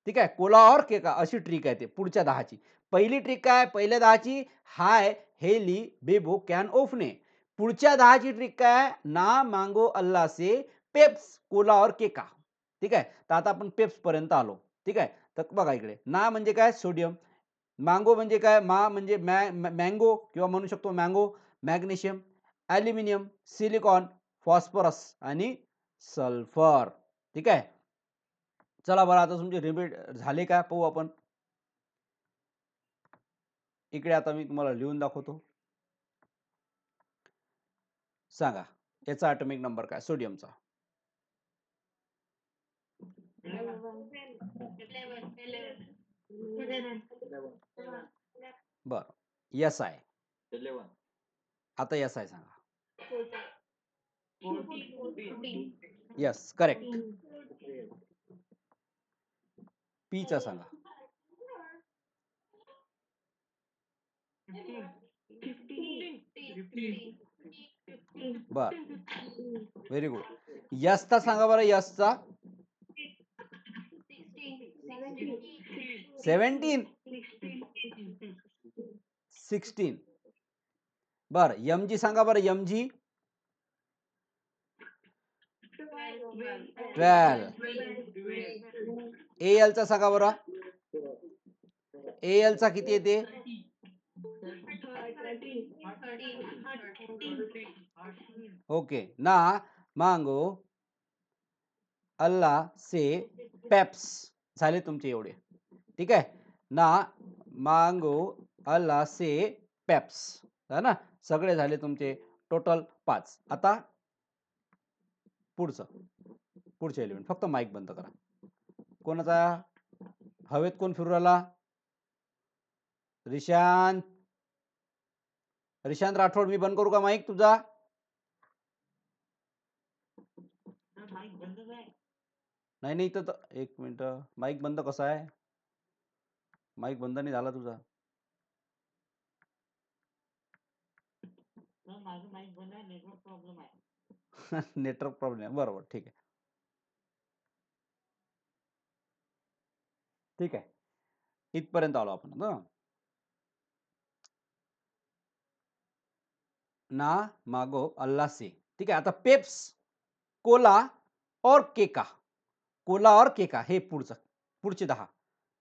ठीक आहे. कोला और केका अशी ट्रिक आहे ते पुढच्या 10ची. पहिली ट्रिक काय? पहिल्या 10ची हाय, हेली, बेबो, कॅन, ओफने. पुढच्या 10ची ट्रिक काय? ना मांगो अल्लाह से पेप्स, कोला और केका. ठीक आहे. तर आता आपण पेप्स पर्यंत आलो. ठीक आहे. तर बघा इकडे ना म्हणजे काय सोडियम, मँगो म्हणजे काय म्हणजे मँगो किंवा म्हणू शकतो mango, magnesium, aluminium, silicon, phosphorus आणि सल्फर. ठीक आहे. चला बरं आता तुमचे रिपीट झाले का पाहू आपण. इकडे आता मी तुम्हाला लिहून दाखवतो. सांगा याचा ॲटॉमिक नंबर काय सोडियमचा? 11. बरं. यस आहे. 11. आता यस आहे सांगा. 14. Yes correct. पीचा सांगा. 15. बर व्हेरी गुड. यसचा सांगा बरं. यसचा 17. 16. बर एमजी सांगा बरं. एमजी 12. एलचा सांगा बरं. एलचा किती येते? 13. ओके ना मांगो अल्ला से पेप्स झाले तुमचे एवढे. ठीक आहे ना मांगो अल्ला से पेप्स है ना. सगळे झाले तुमचे टोटल 5. आता पुढचे एलिमेंट. फक्त माईक बंद करा. कोणाचा हवेत कोण फिरू राहिला? रिशांत राठोड. मी बंद करू का माईक तुझा? नाही नाही तर एक मिनिट. माईक बंद कसा आहे? माईक बंद नाही झाला तुझा. Network problem. बरोबर ठीक आहे. ठीक आहे. इथपर्यंत आलो आपण. ना मागो अल्ला से. ठीक आहे. आता पेप्स, कोला और केका. कोला और केका हे पुढचे 10.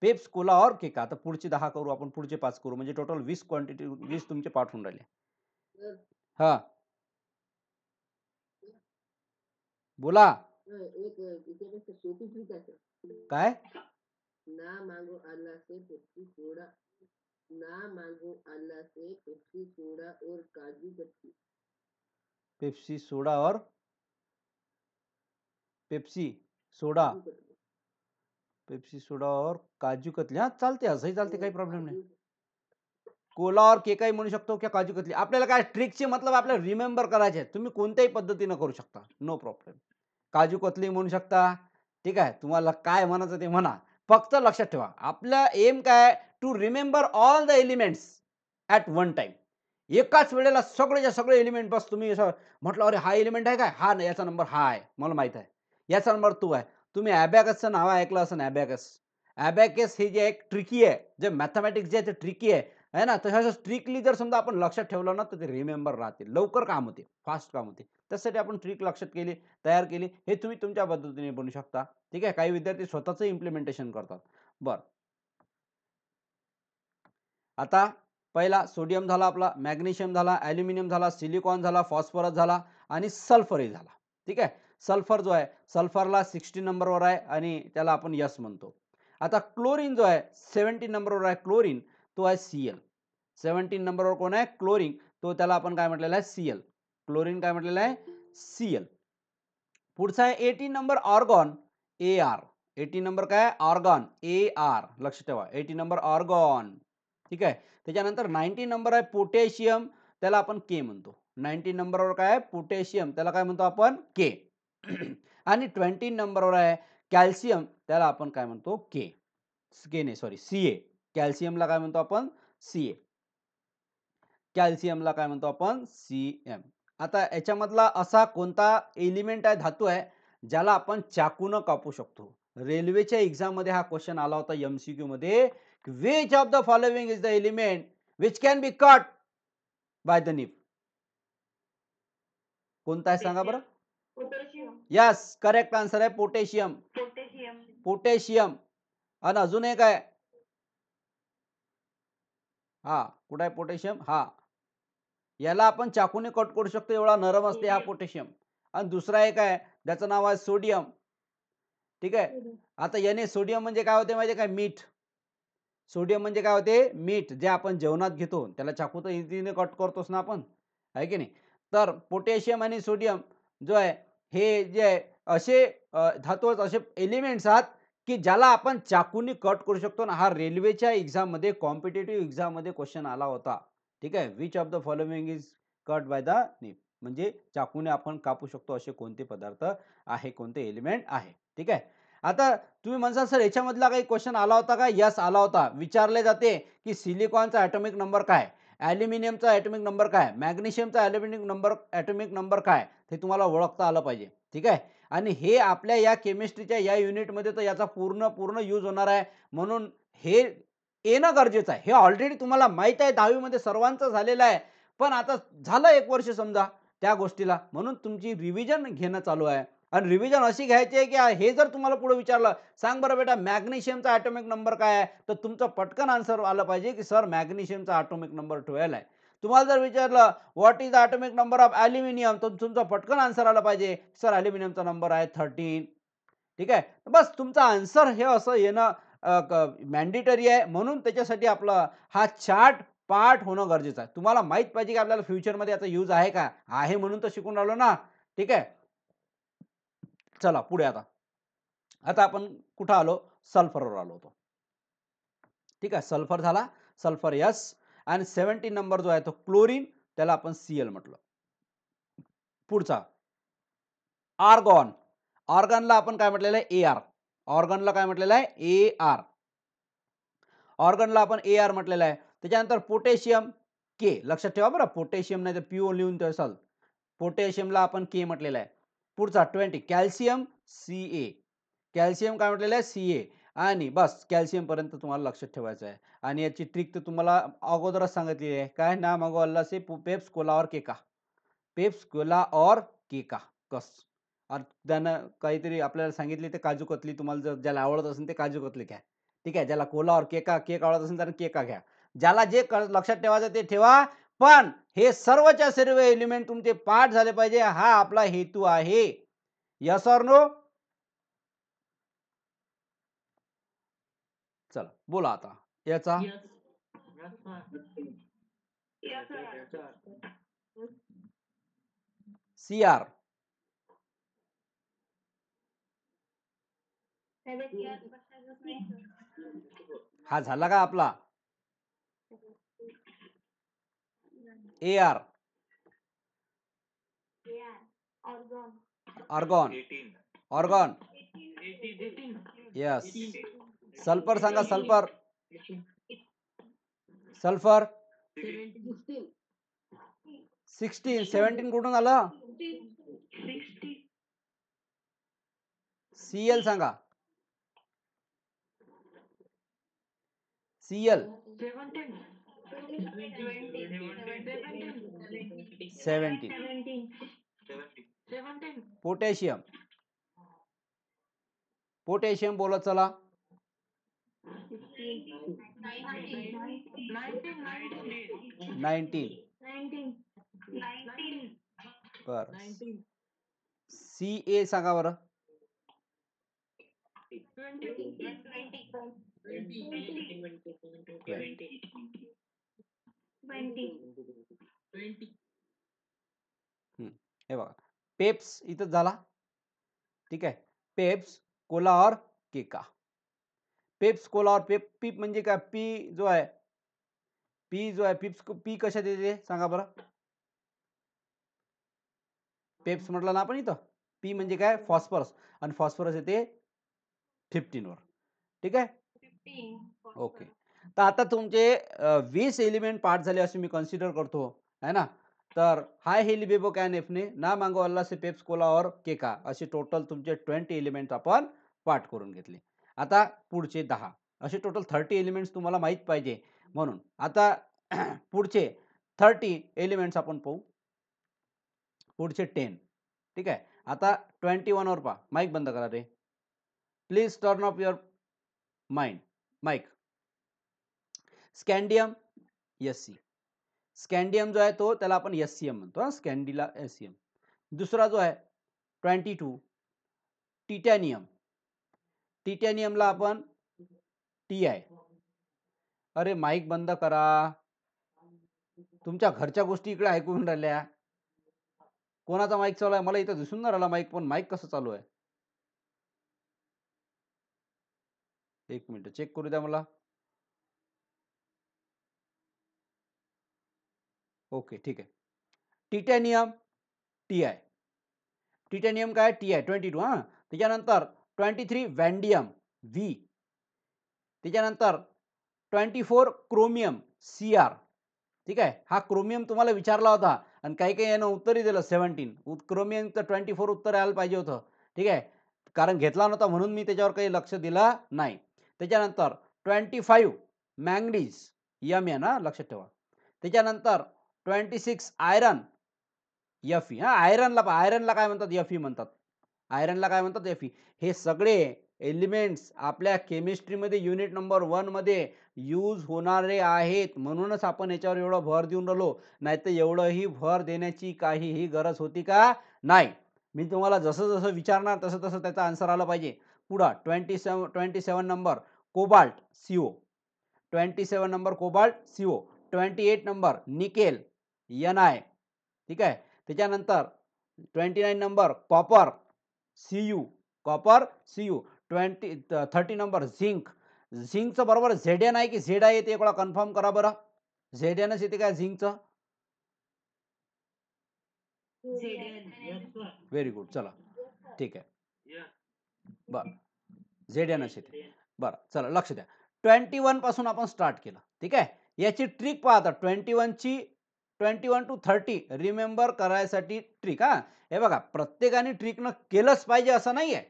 पेप्स, कोला और केका. आता पुढचे 10 करू आपण. पुढचे 5 करू म्हणजे टोटल 20 क्वांटिटी 20 तुमचे पाठ होऊन राहिले. हा बोला. काय? ना मांगो अल्लाह से पेप्सी सोडा. ना मांगो अल्लाह से पेप्सी सोडा और काजू कतली. पेप्सी सोडा और पेप्सी सोडा. पेप्सी सोडा और काजू कतली. हा चालते. असंही चालते. काही प्रॉब्लेम नाही. कोला और केकाही म्हणू शकतो किंवा काजू कतली. आपल्याला काय ट्रिकची मतलब आपल्याला रिमेंबर करायचे. तुम्ही कोणत्याही पद्धतीने करू शकता. No problem. काजू कतली म्हणू शकता. ठीक आहे. तुम्हाला काय म्हणायचं ते म्हणा. फक्त लक्षात ठेवा आपला एम काय to remember all the elements at one time. एकाच वेळेला सगळेच्या सगळे एलिमेंट बस तुम्ही असं म्हटलं अरे हा एलिमेंट आहे काय? हा नाही याचा नंबर हा आहे. मला माहित आहे. याचा नंबर तो आहे. तुम्ही ॲबॅकसचं नाव ऐकलं असेल. ॲबॅकस हे जे एक ट्रिकी आहे. जे मॅथमॅटिक्स जे आहे ते ट्रिकी आहे ना. तसं स्ट्रिक्टली जर समजा आपण लक्षात ठेवलं ना तर ते रिमेंबर राहते. लवकर काम होते. फास्ट काम होते. त्यासाठी आपण ट्रिक लक्षात केली, तयार केली. हे तुम्ही तुमच्या पद्धतीने बनवू शकता. ठीक आहे. काही विद्यार्थी स्वतःचं इम्प्लिमेंटेशन करतात. बरं. आता पहिला सोडियम झाला आपला, मॅग्नेशियम झाला, ॲल्युमिनियम झाला, सिलिकॉन झाला, फॉस्फरस झाला आणि सल्फरही झाला. ठीक आहे. सल्फर जो आहे सल्फरला 16 नंबरवर आहे आणि त्याला आपण यस म्हणतो. आता क्लोरीन जो आहे 17 नंबरवर आहे. क्लोरीन तो आहे Cl. 17 नंबरवर कोण आहे? क्लोरीन. तो त्याला आपण काय म्हटलेलं आहे? Cl. क्लोरीन काय म्हटलेलं आहे? Cl. पुढचा आहे 18 नंबर ऑर्गॉन Ar. 18 नंबर काय? Argon Ar. लक्ष ठेवा 18 नंबर ऑर्गॉन. ठीक आहे. त्याच्यानंतर 19 नंबर आहे पोटॅशियम. त्याला आपण के म्हणतो. 19 नंबरवर काय आहे? पोटॅशियम. त्याला काय म्हणतो आपण? के. आणि 20 नंबरवर आहे कॅल्शियम. त्याला आपण काय म्हणतो? के. नाही सॉरी Ca. कॅल्शियमला काय म्हणतो आपण? Ca. कॅल्शियमला काय म्हणतो आपण? Cm. आता याच्यामधला असा कोणता एलिमेंट आहे, धातू आहे ज्याला आपण चाकून कापू शकतो? रेल्वेच्या एक्झाम मध्ये हा क्वेश्चन आला होता MCQ मध्ये. Which of the following is the element which can be cut by the nib? कोणता आहे सांगा बरं? पोटॅशियम. यस, करेक्ट आन्सर आहे पोटॅशियम. पोटॅशियम. पोटॅशियम. आणि अजून एक आहे, हा कुठं आहे पोटॅशियम, हा याला आपण चाकूने कट करू शकतो, एवढा नरम असते हा पोटॅशियम. आणि दुसरा एक आहे ज्याचं नाव आहे सोडियम. ठीक आहे. आता याने सोडियम म्हणजे काय होते माहिती काय, मीठ. सोडियम म्हणजे काय होते, मीठ जे आपण जेवणात घेतो, त्याला चाकू तर इझीने कट करतोस ना आपण, आहे की नाही. तर पोटॅशियम आणि सोडियम जो आहे, हे जे आहे असे धातू आहेत, असे एलिमेंट्स आहात की ज्याला आपण चाकूने कट करू शकतो. ना हा रेल्वेच्या एक्झाम मध्ये, कॉम्पिटेटिव्ह एक्झाम मध्ये क्वेश्चन आला होता. ठीक आहे. Which of the following is cut by the निप, म्हणजे चाकूने आपण कापू शकतो असे कोणते पदार्थ आहे, कोणते एलिमेंट आहे. ठीक आहे. आता तुम्ही म्हणसाल सर याच्यामधला काही क्वेश्चन आला होता का, यस आला होता. विचारले जाते की सिलिकॉनचा ॲटॉमिक नंबर काय, ॲल्युमिनियमचा ॲटॉमिक नंबर काय, मॅग्नेशियमचा ॲटॉमिक नंबर काय, ते तुम्हाला ओळखता आलं पाहिजे. ठीक आहे. आणि हे आपल्या या केमिस्ट्रीच्या या युनिटमध्ये तर याचा पूर्ण यूज होणार आहे, म्हणून हे येणं गरजेचं आहे. हे ऑलरेडी तुम्हाला माहित आहे, 10वी मध्ये सर्वांचं झालेलं आहे. पण आता झालं 1 वर्ष समजा त्या गोष्टीला, म्हणून तुमची रिव्हिजन घेणं चालू आहे. आणि रिव्हिजन अशी घ्यायची आहे की हे जर तुम्हाला पुढे विचारलं, सांग बरं बेटा मॅग्नेशियमचा ॲटॉमिक नंबर काय आहे, तर तुमचं पटकन आन्सर आलं पाहिजे की सर मॅग्नेशियमचा ॲटॉमिक नंबर 12 आहे. तुम्हाला जर विचारलं what is the atomic number of aluminium, तर तुमचं पटकन आन्सर आलं पाहिजे सर ॲल्युमिनियमचा नंबर आहे 13. ठीक आहे. बस तुमचं आन्सर हे असं येणं मॅन्डेटरी आहे, म्हणून त्याच्यासाठी आपला हा चार्ट पाठ होणं गरजेचं आहे. तुम्हाला माहित पाहिजे की आपल्याला फ्युचरमध्ये याचा यूज आहे का, आहे म्हणून तर शिकून राहिलो ना. ठीक आहे. चला पुढे आता आता आपण कुठं आलो, सल्फरवर आलो होतो. ठीक आहे. सल्फर झाला, सल्फर यस. आणि 17 नंबर जो आहे तो क्लोरीन, त्याला आपण Cl म्हटलं. पुढचा आर्गॉन. ऑर्गनला आपण काय म्हटलेलं आहे, Ar. ऑर्गनला काय म्हटलेलं आहे, Ar. ऑर्गनला आपण Ar म्हटलेलं आहे. त्याच्यानंतर पोटॅशियम के, लक्षात ठेवा बरं, पोटॅशियम नाही तर पीओ लिहून ठेवाल. पोटॅशियमला आपण के म्हटलेलं आहे. पुढचा 20 कॅल्शियम Ca. कॅल्शियम काय म्हटलेलं आहे, Ca. आणि बस कॅल्शियम पर्यंत तुम्हाला लक्षात ठेवायचं आहे. आणि याची ट्रिक तर तुम्हाला अगोदरच सांगितलेली आहे, काय ना मागो अल्लाह से पेप्स कोला और केका. पेप्स कोला और केका कस. आणि त्यानं काहीतरी आपल्याला सांगितले ते काजू कतली, तुम्हाला जर ज्याला आवडत असेल ते काजू कतली घ्या. ठीक आहे. ज्याला कोला और केक आवडत असेल त्यानं केका घ्या. ज्याला जे लक्षात ठेवायचं ते ठेवा, पण हे सर्वच्या सर्व एलिमेंट तुमचे पाठ झाले पाहिजे, हा आपला हेतू आहे. Yes or no. चला बोला आता याचा. Cr. हा झाला का आपला. Ar. Argon. Argon yes. Sulphur सांगा, सल्फर. सल्फर 16. 17 कुठून आलं, Cl सांगा. Cl 17. पोटॅशियम. पोटॅशियम बोलत चला. 19. बर. Ca सांगा बरं. 20. हे बघा पेप्स इथं झाला. ठीक आहे. पेप्स कोला और केका. पेप्स कोला और पीप म्हणजे काय, पी जो आहे, पी कशात येते सांगा बरं. पेप्स म्हटलं ना आपण इथं, पी म्हणजे काय, फॉस्फरस. आणि फॉस्फरस येते 15 वर. ठीक आहे. ओके. तर आता तुमचे 20 एलिमेंट पाठ झाले असे मी कन्सिडर करतो, है ना. तर हाय हेली बेबो कॅन एफने ना मांगो अल्ला से पेप्स कोला और केका, असे टोटल तुमचे 20 एलिमेंट आपण पाठ करून घेतले. आता पुढचे 10 असे टोटल 30 एलिमेंट्स तुम्हाला माहित पाहिजे, म्हणून आता पुढचे 30 एलिमेंट्स आपण पाहू. पुढचे 10. ठीक आहे. आता 21 वर पहा. माईक बंद करा रे. Please turn off your mic. Scandium SC. Scandium जो आहे तो त्याला आपण SCM म्हणतो. स्कॅन्डीला SCM. दुसरा जो आहे 22 टिटॅनियम. टिटॅनियमला आपण TI. अरे माईक बंद करा. तुमच्या घरच्या गोष्टी इकडे ऐकून राहिल्या. कोणाचा माईक चालू आहे मला इथं दिसून नाही राहिला माईक, पण माईक कसं चालू आहे? एक मिनिट चेक करू द्या मला. ओके ठीक आहे. Titanium TI. टिटॅनियम काय TI 22 हा. त्याच्यानंतर 23 वॅन्डियम V. त्याच्यानंतर 24 क्रोमियम CR. ठीक आहे. हा क्रोमियम तुम्हाला विचारला होता आणि काही काही यानं उत्तरही दिलं 17. क्रोमियमचं 24 उत्तर यायला पाहिजे होतं. ठीक आहे. कारण घेतला नव्हता म्हणून मी त्याच्यावर काही लक्ष दिलं नाही. त्याच्यानंतर 25 मॅंगनीज Mn हा लक्षात ठेवा. त्याच्यानंतर 26 आयरन Fe. हा आयरनला काय म्हणतात? Fe म्हणतात. आयरनला काय म्हणतात? Fe. हे सगळे एलिमेंट्स आपल्या केमिस्ट्रीमध्ये युनिट नंबर 1 मध्ये यूज होणारे आहेत. म्हणूनच आपण याच्यावर एवढा भर देऊन राहिलो. नाहीतर एवढंही भर देण्याची काहीही गरज होती का? नाही. मी तुम्हाला जसं जसं विचारणार तसं तसं त्याचा आन्सर आला पाहिजे. पुढं 27 number cobalt CO. 27 number cobalt CO. 28 number nickel Ni. ठीक आहे. त्याच्यानंतर 29 number copper Cu. Copper Cu. 30 number zinc. झिंकचं बरोबर Zn आहे की Zi येते एक वेळा कन्फर्म करा बरं. Znच येते काय झिंकचं? Very good. चला ठीक आहे. बरं Znच येते. बरं चला लक्ष द्या. 21 पासून आपण स्टार्ट केलं. ठीक आहे. याची ट्रिक पहा आता. 21 टू 30 रिमेंबर करायसाठी ट्रिक. हा हे बघा प्रत्येकाने ट्रिकनं केलंच पाहिजे असं नाहीये.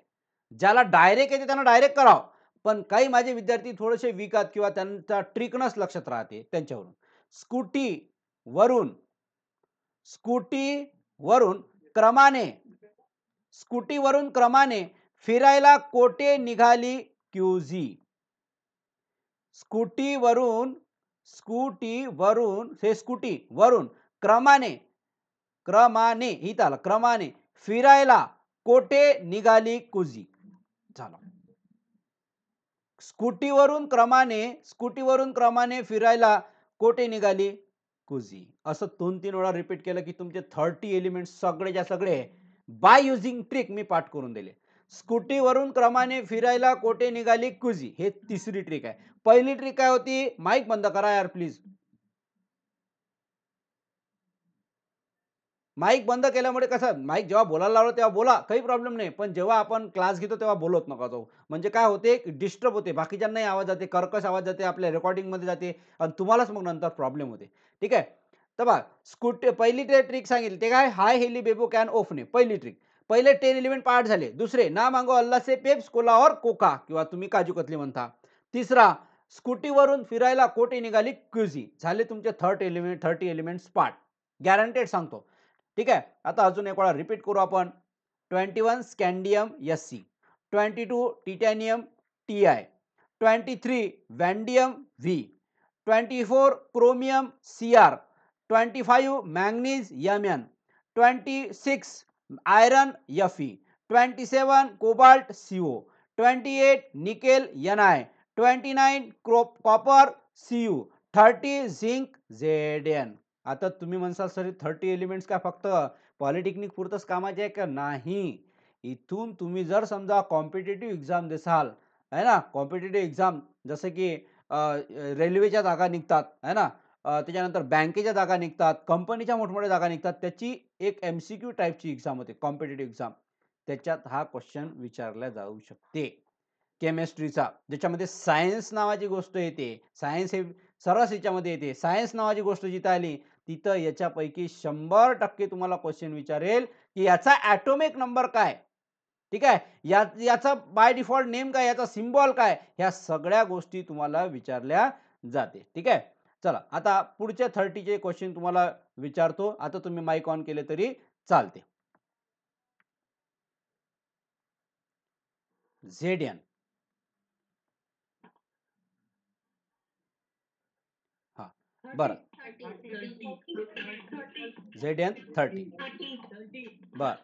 ज्याला डायरेक्ट येते त्यांना डायरेक्ट करावं. पण काही माझे विद्यार्थी थोडेसे वीक आहेत किंवा त्यांचा ट्रिकनच लक्षात राहते त्यांच्यावरून. स्कूटीवरून क्रमाने फिरायला कोठे निघाली क्यूझी. स्कूटीवरून क्रमाने फिरायला कोठे निघाली कुझी. झालं. स्कूटीवरून क्रमाने फिरायला कोठे निघाली कुझी. असं 2-3 वेळा रिपीट केलं की तुमचे 30 एलिमेंट सगळेच्या सगळे बाय युजिंग ट्रिक मी पाठ करून दिले. स्कूटीवरून क्रमाने फिरायला कोठे निघाली कुझी. हे तिसरी ट्रिक आहे. पहिली ट्रिक काय होती? माईक बंद करा यार प्लीज. माईक बंद केल्यामुळे कसं माईक जेव्हा बोलायला लावलं तेव्हा बोला काही प्रॉब्लेम नाही. पण जेव्हा आपण क्लास घेतो तेव्हा बोलत नका जाऊ. म्हणजे काय होते डिस्टर्ब होते. बाकीच्यांनाही आवाज जाते, कर्कश आवाज जाते, आपल्या रेकॉर्डिंगमध्ये जाते आणि तुम्हालाच मग नंतर प्रॉब्लेम होते. ठीक आहे. तर बघा पहिली ट्रिक सांगितली ते काय? हाय हेली बेबो कॅन ओफने. पहिली ट्रिक. पहिले 10 एलिमेंट पाठ झाले. दुसरे ना मांगो अल्ला से पेप्स कोला और कोका किंवा तुम्ही काजू कतली म्हणता. तिसरा स्कूटीवरून फिरायला कोठे निघाली क्युझी. झाले तुमचे 30 एलिमेंट्स पाठ. गॅरंटेड सांगतो. ठीक आहे. आता अजून एक वेळा रिपीट करू आपण. 21 स्कॅन्डियम SC. 22 titanium TI. 23 वॅन्डियम V. 24 chromium CR. 25 manganese Mn. 26 iron Fe. 27 cobalt CO. 28 nickel Ni. 29 copper Cu. 30 zinc Zn. आता तुम्ही म्हणसाल सर 30 एलिमेंट्स का फक्त पॉलिटेक्निक पुरतच कामाचे आहे का? नाही. इथून तुम्ही जर समजा कॉम्पिटिटिव्ह एक्झाम देसाल आहे ना, कॉम्पिटिटिव्ह एक्झाम जसं की रेल्वेच्या जागा निघतात आहे ना, त्याच्यानंतर बँकेच्या जागा निघतात, कंपनीच्या मोठमोठ्या जागा निघतात. त्याची एक MCQ टाईपची एक्झाम होते कॉम्पिटिटिव्ह एक्झाम. त्याच्यात हा क्वेश्चन विचारला जाऊ शकते. केमिस्ट्रीचा ज्याच्यामध्ये सायन्स नावाची गोष्ट येते. सायन्स हे सरस याच्यामध्ये येते. सायन्स नावाची गोष्ट जिथं आली तिथं याच्यापैकी 100% तुम्हाला क्वेश्चन विचारेल की याचा ॲटॉमिक नंबर काय. ठीक आहे. याचा बाय डिफॉल्ट नेम काय, याचा सिम्बॉल काय, ह्या सगळ्या गोष्टी तुम्हाला विचारल्या जाते. ठीक आहे. चला आता पुढचे 30चे क्वेश्चन तुम्हाला विचारतो. आता तुम्ही माईक ऑन केले तरी चालते. ZN. हा बरं, ZN 30. बर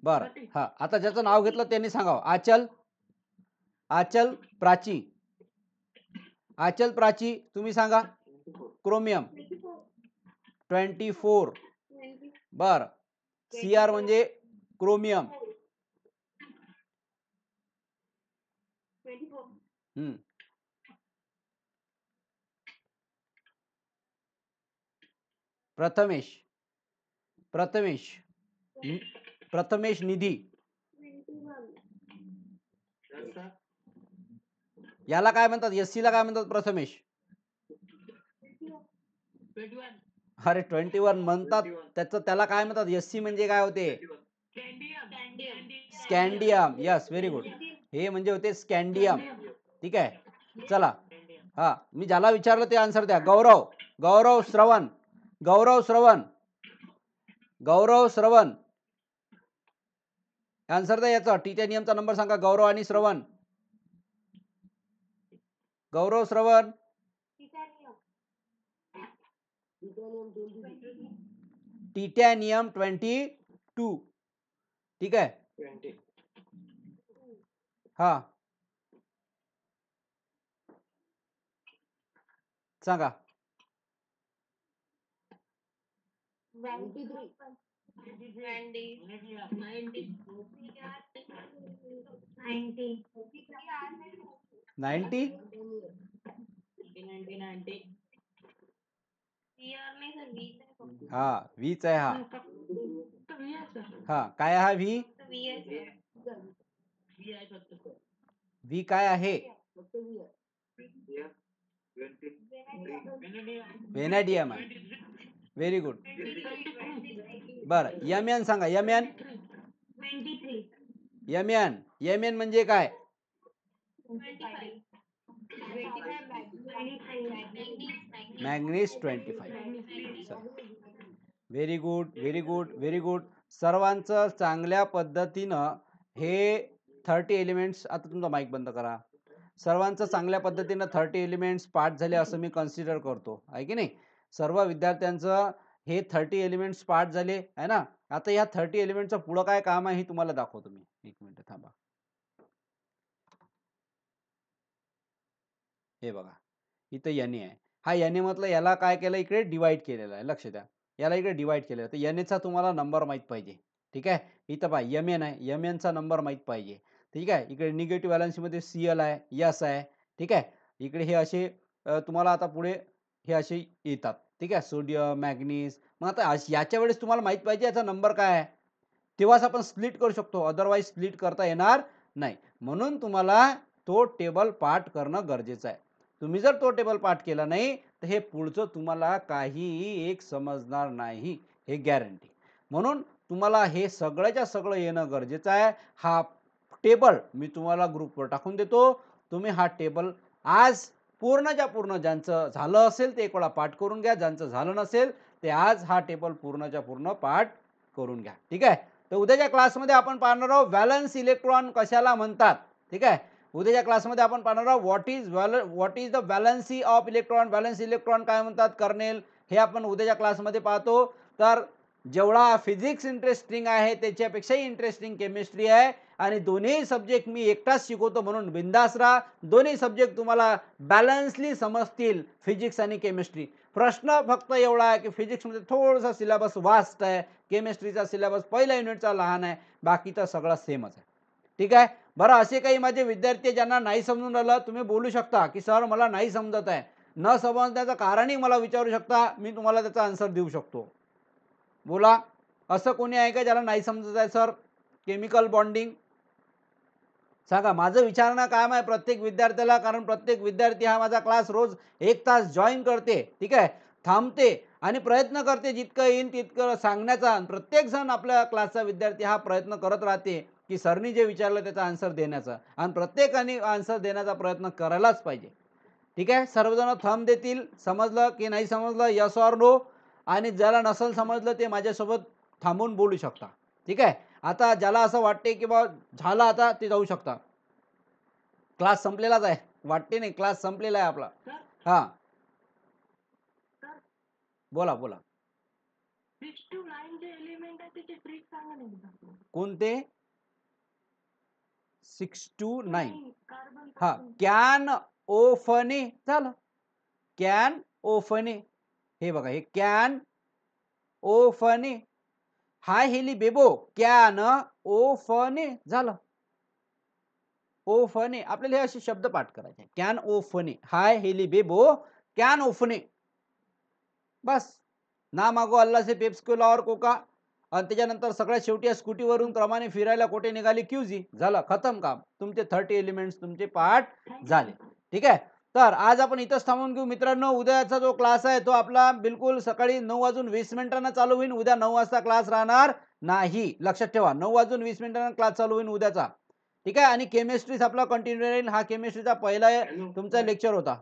बर हा, आता ज्याचं नाव घेतलं त्यांनी सांगावं. आचल, आचल प्राची, आचल प्राची तुम्ही सांगा. क्रोमियम 24. बर, CR म्हणजे क्रोमियम. प्रथमेश, प्रथमेश, प्रथमेश निधी, याला काय म्हणतात? SC ला काय म्हणतात? प्रथमेश. अरे 21 म्हणतात, त्याला काय म्हणतात? SC म्हणजे काय होते? स्कॅन्डियम. Yes, very good. हे म्हणजे होते स्कॅन्डियम. ठीक आहे, चला. हा, मी ज्याला विचारलं ते आन्सर द्या. गौरव, गौरव श्रवण, गौरव श्रवण, गौरव श्रवण, आन्सर द्या याचा. टिटॅनियमचा नंबर सांगा. गौरव आणि श्रवण. गौरव श्रवण. टिटॅनियम 22. ठीक आहे, हा सांगा. 90. हा, व्हीच आहे हा. हा, काय हा व्ही? व्ही काय आहे? व्हेनॅडियम आहे. Very good. बरं, MN सांगा. MN, MN, MN म्हणजे काय? Manganese 25. Very good, very good, very good. सर्वांचं चांगल्या पद्धतीनं हे 30 एलिमेंट्स. आता तुमचा माईक बंद करा. सर्वांचं चांगल्या पद्धतीनं 30 एलिमेंट्स पाठ झाले असं मी कन्सिडर करतो, आहे की नाही? सर्व विद्यार्थ्यांचं हे 30 एलिमेंट्स पाठ झाले आहे ना. आता ह्या 30 एलिमेंटचं पुढं काय काम आहे हे तुम्हाला दाखवतो मी. एक मिनिट थांबा. हे बघा, इथं NA आहे. हा NA म्हटलं याला काय केलं? इकडे डिवाइड केलेला आहे. लक्ष द्या, याला इकडे डिवाइड केलेलं आहे. तर NA चा तुम्हाला नंबर माहित पाहिजे. ठीक आहे, इथं पहा MN आहे. MN चा नंबर माहित पाहिजे. ठीक आहे, इकडे निगेटिव्ह व्हॅलन्सीमध्ये CL आहे, S आहे. ठीक आहे, इकडे हे असे तुम्हाला आता पुढे हे असे येतात. ठीक आहे, सोडियम, मॅग्नीज. मग आता याच्या वेळेस तुम्हाला माहित पाहिजे याचा नंबर काय आहे, तेव्हाच आपण स्प्लिट करू शकतो. अदरवाईज स्प्लिट करता येणार नाही. म्हणून तुम्हाला तो टेबल पाठ करणं गरजेचं आहे. तुम्ही जर तो टेबल पाठ केला नाही तर हे पुढचं तुम्हाला काहीही एक समजणार नाही, हे गॅरंटी. म्हणून तुम्हाला हे सगळ्याच्या सगळं येणं गरजेचं आहे. हा टेबल मी तुम्हाला ग्रुपवर टाकून देतो. तुम्ही हा टेबल आज पूर्णच्या पूर्ण, ज्यांचं झालं असेल ते एक वेळा पाठ करून घ्या. ज्यांचं झालं नसेल ते आज हा टेबल पूर्णच्या पूर्ण पाठ करून घ्या. ठीक आहे, तर उद्याच्या क्लासमध्ये आपण पाहणार आहोत व्हॅलन्स इलेक्ट्रॉन कशाला म्हणतात. ठीक आहे, उद्याच्या क्लासमध्ये आपण पाहणार आहोत what is the valency of electron. Valence electron काय म्हणतात, कर्नेल, हे आपण उद्याच्या क्लासमध्ये पाहतो. तर जेवढा फिजिक्स इंटरेस्टिंग आहे त्याच्यापेक्षाही इंटरेस्टिंग केमिस्ट्री आहे. आणि दोन्ही सब्जेक्ट मी एकटाच शिकवतो म्हणून बिंदास राहा. दोन्ही सब्जेक्ट तुम्हाला बॅलन्सली समजतील, फिजिक्स आणि केमिस्ट्री. प्रश्न फक्त एवढा आहे की फिजिक्समध्ये थोडासा सिलेबस वास्ट आहे, केमिस्ट्रीचा सिलेबस पहिल्या युनिटचा लहान आहे, बाकीचा सगळा सेमच आहे. ठीक आहे, बरं. असे काही माझे विद्यार्थी ज्यांना नाही समजून राहिलं, तुम्ही बोलू शकता की सर मला नाही समजत आहे. न समजण्याचं कारणही मला विचारू शकता, मी तुम्हाला त्याचा आन्सर देऊ शकतो. बोला, असं कोणी आहे का ज्याला नाही समजत आहे सर केमिकल बॉन्डिंग? सांगा. माझं विचारणं काम आहे प्रत्येक विद्यार्थ्याला, कारण प्रत्येक विद्यार्थी हा माझा क्लास रोज 1 तास जॉईन करते. ठीक आहे, थांबते आणि प्रयत्न करते जितकं येईल तितकं सांगण्याचा. प्रत्येक जण आपल्या क्लासचा विद्यार्थी हा प्रयत्न करत राहते की सरनी जे विचारलं त्याचा आन्सर देण्याचा, आणि प्रत्येकाने आन्सर देण्याचा प्रयत्न करायलाच पाहिजे. ठीक आहे, सर्वजण थंब देतील. समजलं की नाही समजलं, यस ऑर नो. आणि ज्याला नसेल समजलं ते माझ्यासोबत थांबून बोलू शकता. ठीक आहे, आता ज्याला असं वाटते की बा झालं आता ते जाऊ शकता. क्लास संपलेलाच आहे. वाटते नाही, क्लास संपलेला आहे आपला. सर हां, सर बोला, बोला. 6 to 9 जे एलिमेंट आहे त्याची ट्रिक सांगा ना एकदा. कोणते? 6 to 9. कार्बन हां, कॅन ओफने झालं. कॅन ओफने. हे बघा, हे कॅन ओफने. हाय हेली बेबो कॅन ओफने झालं. ओफने आपल्याला हे असे शब्द पाठ करायचे. कॅन ओफने. हाय हेली बेबो कॅन ओफने. बस. ना मागो अल्ला से पेप्सी कोला और कोका. आणि त्याच्यानंतर सगळ्यात शेवटी या स्कूटीवरून क्रमाने फिरायला कोठे निघाली क्यूझी. झालं, खतम काम. तुमचे 30 एलिमेंट्स तुमचे पाठ झाले. ठीक आहे. तर आज आपण इथंच थांबून घेऊ मित्रांनो. उद्याचा जो क्लास आहे तो आपला बिलकुल सकाळी 9:20 चालू होईल. उद्या 9 वाजता क्लास राहणार नाही. लक्षात ठेवा, 9:20 क्लास चालू होईल उद्याचा. ठीक आहे. आणि केमिस्ट्रीच आपला कंटिन्यू राहील. हा केमिस्ट्रीचा पहिला तुमचा लेक्चर होता.